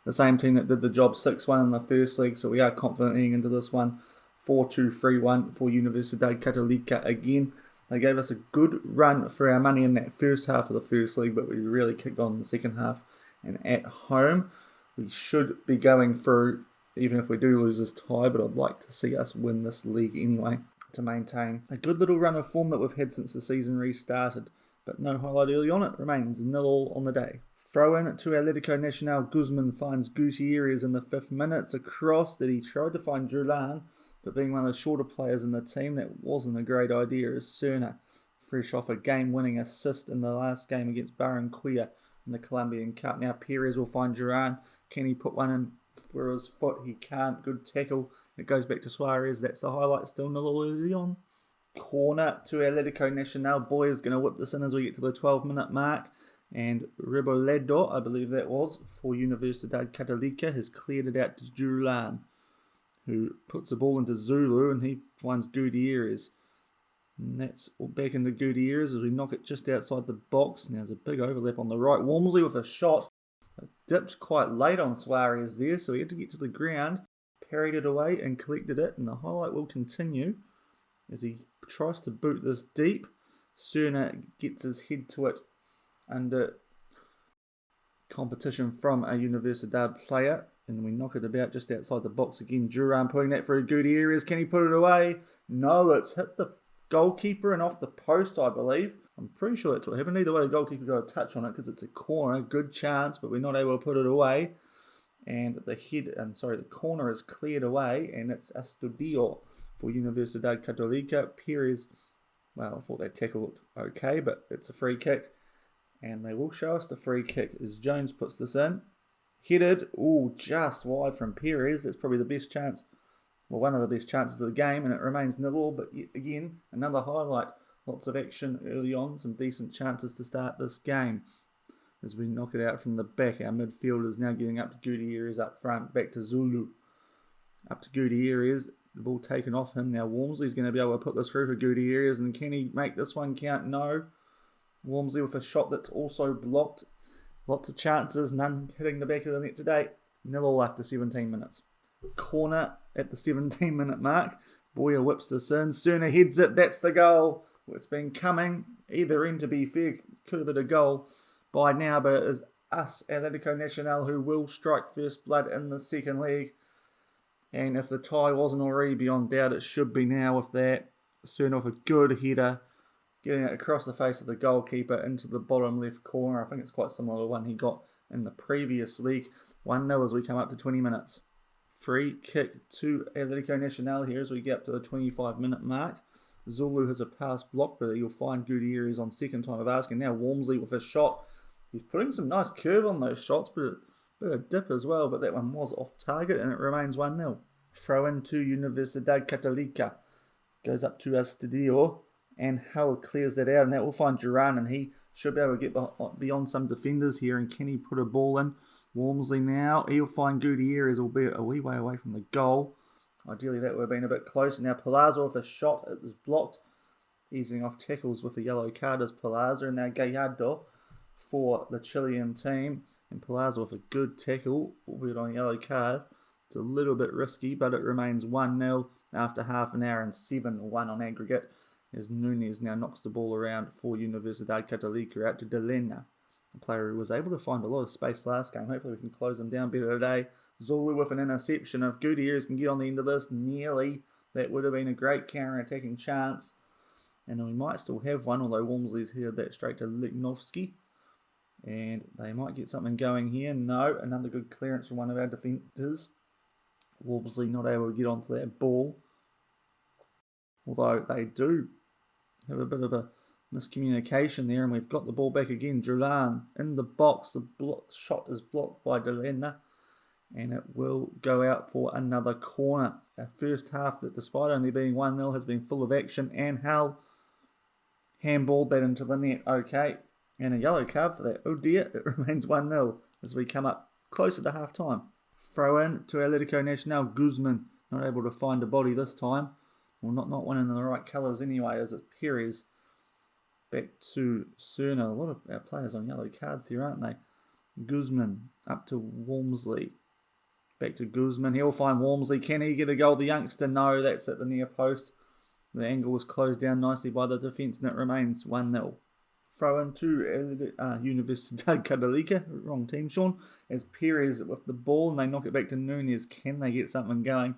The same team that did the job 6-1 in the first leg, so we are confident heading into this one. 4-2, 3-1 for Universidad Catolica again. They gave us a good run for our money in that first half of the first league, but we really kicked on in the second half. And at home, we should be going through, even if we do lose this tie, but I'd like to see us win this league anyway to maintain a good little run of form that we've had since the season restarted. But no highlight early on, it remains 0-0 on the day. Throw in to Atletico Nacional. Guzman finds Gutierrez in the 5th minute. It's a cross that he tried to find Julan, but being one of the shorter players in the team, that wasn't a great idea, as Cerna, fresh off a game-winning assist in the last game against Barranquilla in the Colombian Cup. Now Perez will find Duran. Can he put one in for his foot? He can't. Good tackle. It goes back to Suarez. That's the highlight. Still 0 early on. Corner to Atletico Nacional. Boy is going to whip this in as we get to the 12-minute mark. And Reboledo, I believe that was, for Universidad Catolica, has cleared it out to Julan, who puts the ball into Zulu, and he finds Gutierrez. And that's back into Gutierrez as we knock it just outside the box. Now there's a big overlap on the right. Walmsley with a shot. It dipped quite late on Suarez there, so he had to get to the ground, parried it away and collected it. And the highlight will continue as he tries to boot this deep. Cerna gets his head to it under competition from a Universidad player. And we knock it about just outside the box again. Duran putting that through Gutierrez. Can he put it away? No, it's hit the goalkeeper and off the post, I believe. I'm pretty sure that's what happened. Either way, the goalkeeper got a touch on it because it's a corner. Good chance, but we're not able to put it away. And the corner is cleared away, and it's Astudillo for Universidad Catolica. Perez, well, I thought that tackle looked okay, but it's a free kick. And they will show us the free kick as Jones puts this in. Headed, just wide from Perez. That's probably the best chance, well, one of the best chances of the game, and it remains 0-0. But yet again, another highlight. Lots of action early on, some decent chances to start this game. As we knock it out from the back, our midfield is now getting up to Gutierrez up front, back to Zulu. Up to Gutierrez, the ball taken off him. Now Walmsley's going to be able to put this through for Gutierrez, and can he make this one count? No. Walmsley with a shot that's also blocked. Lots of chances, none hitting the back of the net today. 0-0 after 17 minutes. Corner at the 17-minute mark. Boyer whips this in. Cerna heads it. That's the goal. It's been coming. Either end, to be fair, could have been a goal by now, but it is us, Atletico Nacional, who will strike first blood in the second leg. And if the tie wasn't already beyond doubt, it should be now with that. Cerna with a good header, getting it across the face of the goalkeeper into the bottom left corner. I think it's quite similar to the one he got in the previous league. 1-0 as we come up to 20 minutes. Free kick to Atletico Nacional here as we get up to the 25-minute mark. Zulu has a pass blocked, but you'll find Gutierrez on second time of asking. Now Walmsley with a shot. He's putting some nice curve on those shots, but a bit of dip as well. But that one was off target, and it remains 1-0. Throw in to Universidad Catolica. Goes up to Astudillo. And Hull clears that out, and that will find Duran, and he should be able to get beyond some defenders here. And can he put a ball in? Walmsley now, he'll find Gutierrez, albeit a wee way away from the goal. Ideally that would have been a bit closer. Now Palazzo with a shot is blocked, easing off tackles with a yellow card as Palazzo. And now Gallardo for the Chilean team, and Palazzo with a good tackle, albeit on a yellow card. It's a little bit risky, but it remains 1-0 after half an hour and 7-1 on aggregate, as Núñez now knocks the ball around for Universidad Catolica out to Delena, a player who was able to find a lot of space last game. Hopefully we can close them down better today. Zulu with an interception. If Gutierrez can get on the end of this, nearly, that would have been a great counter-attacking chance. And we might still have one, although Walmsley's headed that straight to Lignovsky. And they might get something going here. No, another good clearance from one of our defenders. Walmsley not able to get onto that ball. Although they do have a bit of a miscommunication there, and we've got the ball back again. Julan in the box. The shot is blocked by Delena, and it will go out for another corner. Our first half, that despite only being 1-0, has been full of action, and Hull handballed that into the net. Okay, and a yellow card for that. Oh dear, it remains 1-0 as we come up closer to half time. Throw in to Atletico Nacional. Guzman not able to find a body this time. Well, not one in the right colours anyway, as it Perez. Back to Cerna. A lot of our players on yellow cards here, aren't they? Guzman up to Walmsley. Back to Guzman. He'll find Walmsley. Can he get a goal? The youngster, no. That's at the near post. The angle was closed down nicely by the defence, and it remains 1-0. Throw into Universidad Catolica. Wrong team, Shaun. As Perez with the ball, and they knock it back to Núñez. Can they get something going?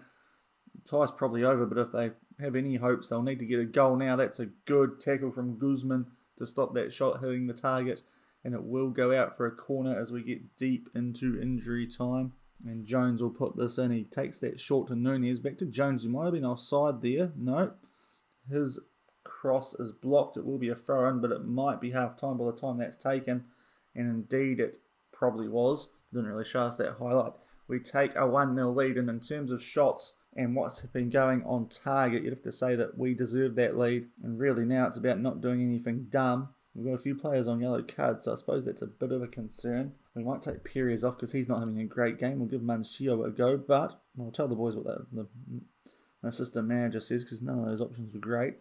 The tie's probably over, but if they have any hopes, they'll need to get a goal now. That's a good tackle from Guzman to stop that shot hitting the target, and it will go out for a corner as we get deep into injury time. And Jones will put this in. He takes that short to Núñez. Back to Jones, who might have been offside there. No, his cross is blocked. It will be a throw in, but it might be half time by the time that's taken, and indeed it probably was. Didn't really show us that highlight. We take a 1-0 lead, and in terms of shots and what's been going on target, you'd have to say that we deserve that lead, and really now it's about not doing anything dumb. We've got a few players on yellow cards, so I suppose that's a bit of a concern. We might take Perez off because he's not having a great game. We'll give Mancio a go, but I'll tell the boys what the assistant manager says, because none of those options were great.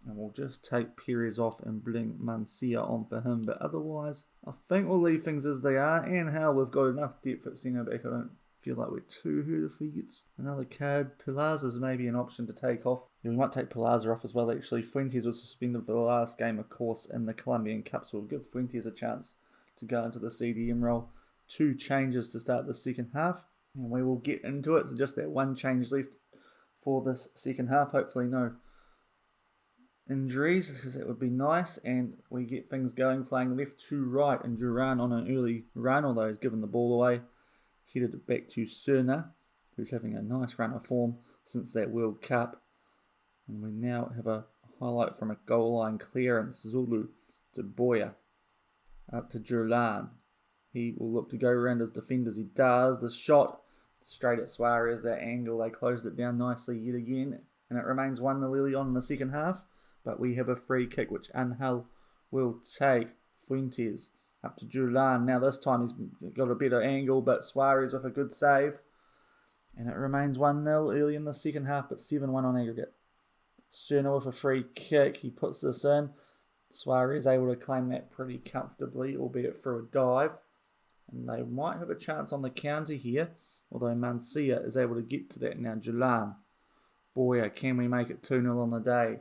And we'll just take Perez off and bring Mancia on for him. But otherwise, I think we'll leave things as they are. And how we've got enough depth at centre back. I don't feel like we're too hurt if he gets another card. Palazzo's maybe an option to take off. Yeah, we might take Palazzo off as well, actually. Fuentes was suspended for the last game, of course, in the Colombian Cup. So we'll give Fuentes a chance to go into the CDM role. 2 changes to start the second half. And we will get into it. So just that one change left for this second half. Hopefully no injuries, because that would be nice, and we get things going, playing left to right, and Duran on an early run, although he's given the ball away, headed it back to Cerna, who's having a nice run of form since that World Cup. And we now have a highlight from a goal line clearance. Zulu to Boya, up to Julan. He will look to go around his defenders. He does. The shot straight at Suarez, that angle, they closed it down nicely yet again, and it remains 1-0 early on in the second half. But we have a free kick which Angel will take. Fuentes up to Julan. Now this time he's got a better angle, but Suarez with a good save. And it remains 1-0 early in the second half, but 7-1 on aggregate. Cerna with a free kick. He puts this in. Suarez able to claim that pretty comfortably, albeit through a dive. And they might have a chance on the counter here, although Mancia is able to get to that now. Julan. Boya, can we make it 2-0 on the day?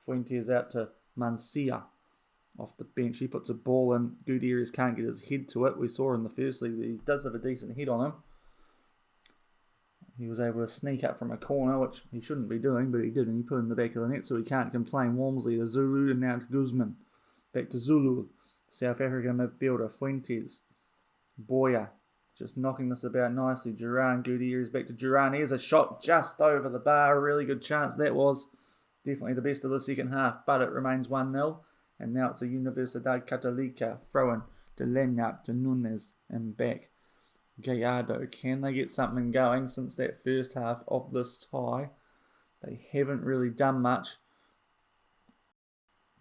Fuentes out to Mancia off the bench. He puts a ball in. Gutierrez can't get his head to it. We saw in the first league that he does have a decent head on him. He was able to sneak up from a corner, which he shouldn't be doing, but he did, and he put it in the back of the net, so he can't complain. Walmsley to Zulu, and now to Guzman. Back to Zulu. South African midfielder Fuentes. Boya just knocking this about nicely. Duran, Gutierrez back to Duran. Here's a shot just over the bar. A really good chance that was. Definitely the best of the second half, but it remains 1-0. And now it's a Universidad Catolica throw-in to Lenyap, to Núñez, and back. Gallardo, can they get something going since that first half of this tie? They haven't really done much.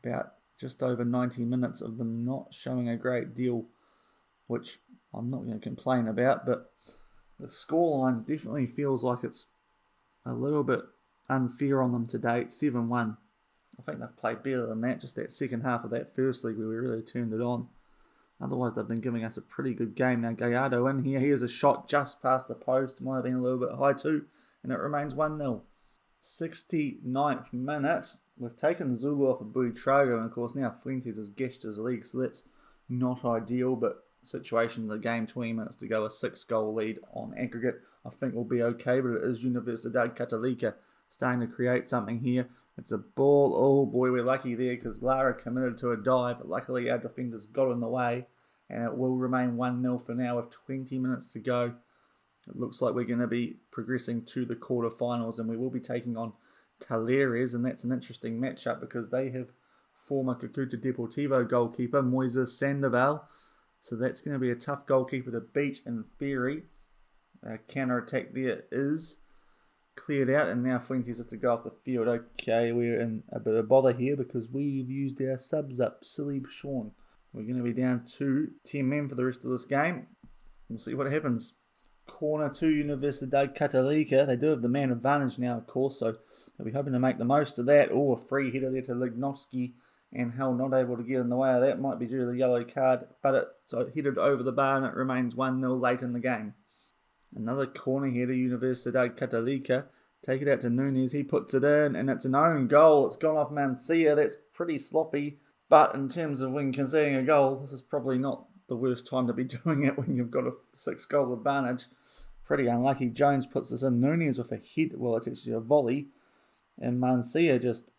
about just over 90 minutes of them not showing a great deal, which I'm not going to complain about, but the scoreline definitely feels like it's a little bit unfair on them to date. 7-1. I think they've played better than that, just that second half of that first league where we really turned it on. Otherwise, they've been giving us a pretty good game. Now, Gallardo in here. Here's a shot just past the post. Might have been a little bit high too. And it remains 1-0. 69th minute. We've taken Zulu off of Buitrago. And, of course, now Fuentes has gashed his league. So that's not ideal. But situation in the game, 20 minutes to go. A 6-goal lead on aggregate. I think we'll be okay. But it is Universidad Catolica starting to create something here. It's a ball. Oh boy, we're lucky there because Lara committed to a dive. Luckily, our defenders got in the way, and it will remain 1-0 for now with 20 minutes to go. It looks like we're going to be progressing to the quarterfinals, and we will be taking on Talleres, and that's an interesting matchup because they have former Cucuta Deportivo goalkeeper Moises Sandoval, so that's going to be a tough goalkeeper to beat in theory. Counter-attack there is cleared out, and now Fuentes has to go off the field. Okay, we're in a bit of bother here because we've used our subs up. Silly Shaun. We're going to be down to 10 men for the rest of this game. We'll see what happens. Corner to Universidad Catolica. They do have the man advantage now, of course, so they'll be hoping to make the most of that. Oh, a free header there to Lignovsky, and Hell not able to get in the way of that. Might be due to the yellow card, but it's headed over the bar and it remains 1-0 late in the game. Another corner here to Universidad Catolica. Take it out to Núñez. He puts it in, and it's an own goal. It's gone off Mancia. That's pretty sloppy. But in terms of when conceding a goal, this is probably not the worst time to be doing it when you've got a 6-goal advantage. Pretty unlucky. Jones puts this in. Núñez with a hit. Well, it's actually a volley. And Mancia just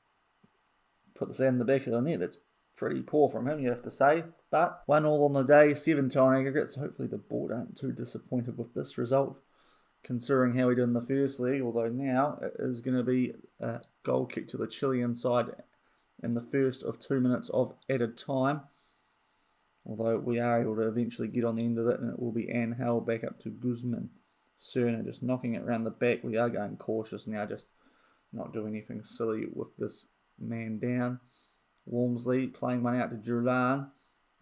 put this in the back of the net. That's pretty poor from him, you have to say. But 1-1 on the day, 7 to aggregate, so hopefully the board aren't too disappointed with this result, considering how we did in the first league, although now it is going to be a goal kick to the Chilean side in the first of 2 minutes of added time, although we are able to eventually get on the end of it, and it will be Angel back up to Guzman. Cerna just knocking it around the back. We are going cautious now, just not doing anything silly with this man down. Walmsley playing one out to Julan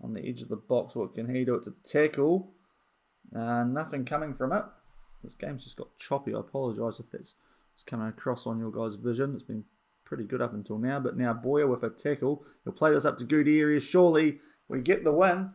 on the edge of the box. What can he do? It's a tackle. Nothing coming from it. This game's just got choppy. I apologise if it's coming across on your guys' vision. It's been pretty good up until now. But now Boyer with a tackle. He'll play this up to Gutierrez. Surely we get the win.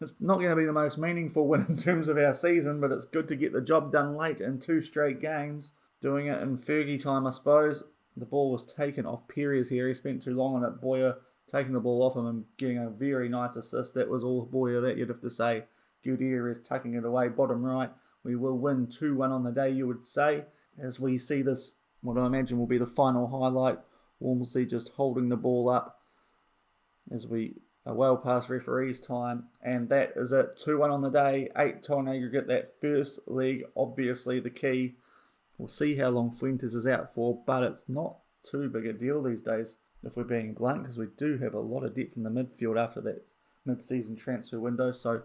It's not going to be the most meaningful win in terms of our season, but it's good to get the job done late in 2 straight games. Doing it in Fergie time, I suppose. The ball was taken off Perez here. He spent too long on it. Boyer taking the ball off him and getting a very nice assist. That was all Boyer that you'd have to say. Gutierrez tucking it away, bottom right. We will win 2-1 on the day, you would say. As we see this, what I imagine will be the final highlight. Walmsley just holding the ball up as we are well past referee's time. And that is it. 2-1 on the day, 8 to aggregate. That first league, obviously the key. We'll see how long Fuentes is out for, but it's not too big a deal these days, if we're being blunt, because we do have a lot of depth in the midfield after that mid-season transfer window, so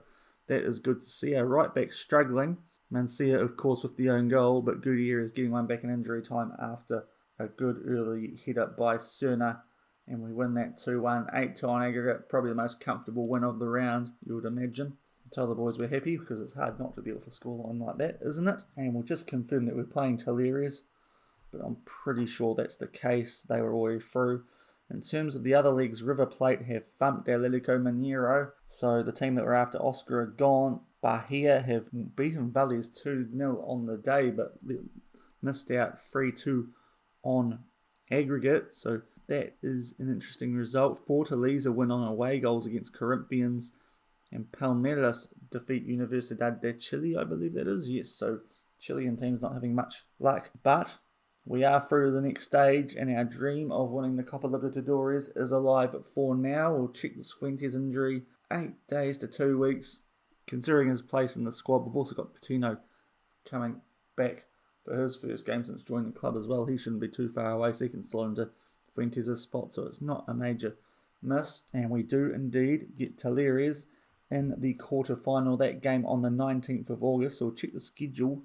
that is good to see. Our right back struggling. Mancia, of course, with the own goal, but Gutierrez getting one back in injury time after a good early hit up by Cerna, and we win that 2-1, 8 to aggregate, probably the most comfortable win of the round, you would imagine. Tell the boys we're happy because it's hard not to be with a scoreline like that, isn't it? And we'll just confirm that we're playing Talleres, but I'm pretty sure that's the case. They were already through. In terms of the other leagues, River Plate have thumped Atletico Nacional, so the team that were after Oscar are gone. Bahia have beaten Valles 2-0 on the day, but missed out 3-2 on aggregate, so that is an interesting result. Fortaleza win on away goals against Corinthians, and Palmeiras defeat Universidad de Chile, I believe that is. Yes, so Chilean team's not having much luck. But we are through to the next stage, and our dream of winning the Copa Libertadores is alive for now. We'll check this Fuentes injury. 8 days to 2 weeks. Considering his place in the squad, we've also got Patino coming back for his first game since joining the club as well. He shouldn't be too far away, so he can slot into Fuentes' spot, so it's not a major miss. And we do indeed get Talleres in the quarter-final, that game on the 19th of August. So we'll check the schedule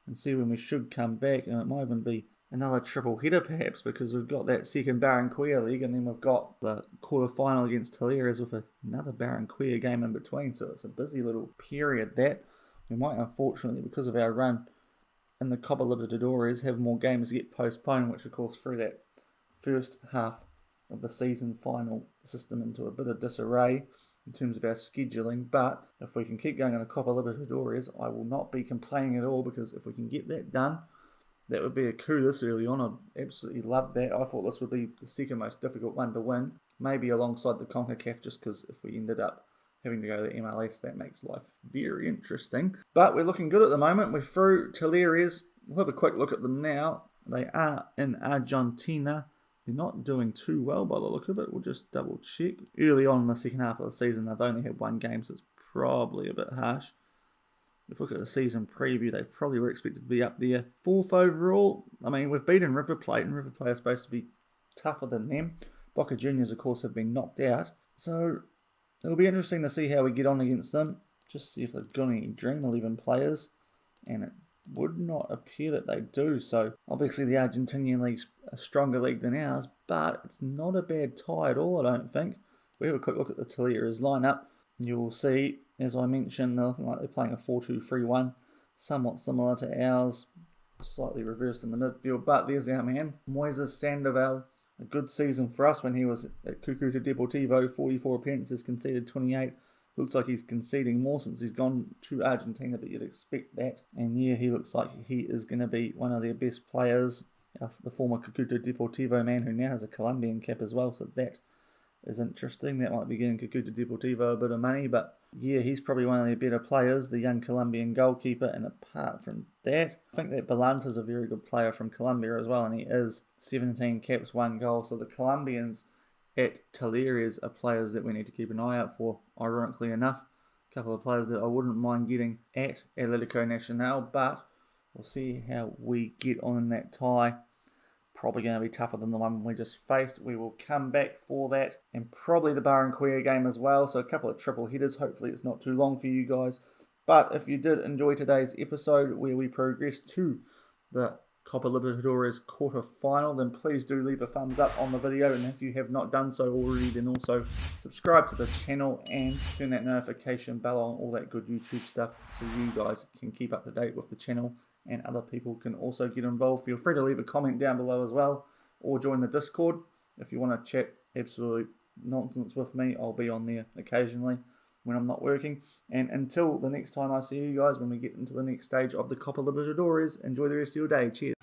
and see when we should come back. And it might even be another triple header perhaps, because we've got that second Barranquilla league and then we've got the quarter-final against Talleres with another Barranquilla game in between, so it's a busy little period that we might, unfortunately, because of our run in the Copa Libertadores, have more games get postponed, which of course threw that first half of the season final system into a bit of disarray in terms of our scheduling. But if we can keep going in the Copa Libertadores, I will not be complaining at all, because if we can get that done, that would be a coup this early on. I'd absolutely love that. I thought this would be the second most difficult one to win, maybe alongside the CONCACAF, just because if we ended up having to go to the MLS, that makes life very interesting. But we're looking good at the moment. We're through Talleres. We'll have a quick look at them now. They are in Argentina. They're not doing too well by the look of it. We'll just double check. Early on in the second half of the season, they've only had one game, so it's probably a bit harsh. If we look at the season preview, they probably were expected to be up there. 4th overall. I mean, we've beaten River Plate, and River Plate are supposed to be tougher than them. Boca Juniors, of course, have been knocked out. So it'll be interesting to see how we get on against them. Just see if they've got any Dream 11 players. And it would not appear that they do. So obviously the Argentinian league's a stronger league than ours, but it's not a bad tie at all, I don't think. We have a quick look at the Talleres lineup. You will see, as I mentioned, they're looking like they're playing a 4-2-3-1, somewhat similar to ours, slightly reversed in the midfield. But there's our man, Moises Sandoval. A good season for us when he was at Cúcuta Deportivo, 44 appearances, conceded 28. Looks like he's conceding more since he's gone to Argentina, but you'd expect that. And yeah, he looks like he is going to be one of their best players. The former Cúcuta Deportivo man who now has a Colombian cap as well, so that is interesting. That might be getting Cúcuta Deportivo a bit of money, but yeah, he's probably one of their better players, the young Colombian goalkeeper. And apart from that, I think that Balanta's a very good player from Colombia as well, and he is 17 caps, 1 goal. So the Colombians at Talleres are players that we need to keep an eye out for, ironically enough. A couple of players that I wouldn't mind getting at Atletico Nacional, but we'll see how we get on in that tie. Probably going to be tougher than the one we just faced. We will come back for that, and probably the Barranquilla game as well. So a couple of triple headers. Hopefully it's not too long for you guys. But if you did enjoy today's episode where we progressed to the Copa Libertadores quarter-final, then please do leave a thumbs up on the video, and if you have not done so already, then also subscribe to the channel and turn that notification bell on, all that good YouTube stuff, so you guys can keep up to date with the channel and other people can also get involved. Feel free to leave a comment down below as well, or join the Discord if you want to chat absolute nonsense with me. I'll be on there occasionally when I'm not working. And until the next time I see you guys, when we get into the next stage of the Copa Libertadores, enjoy the rest of your day. Cheers.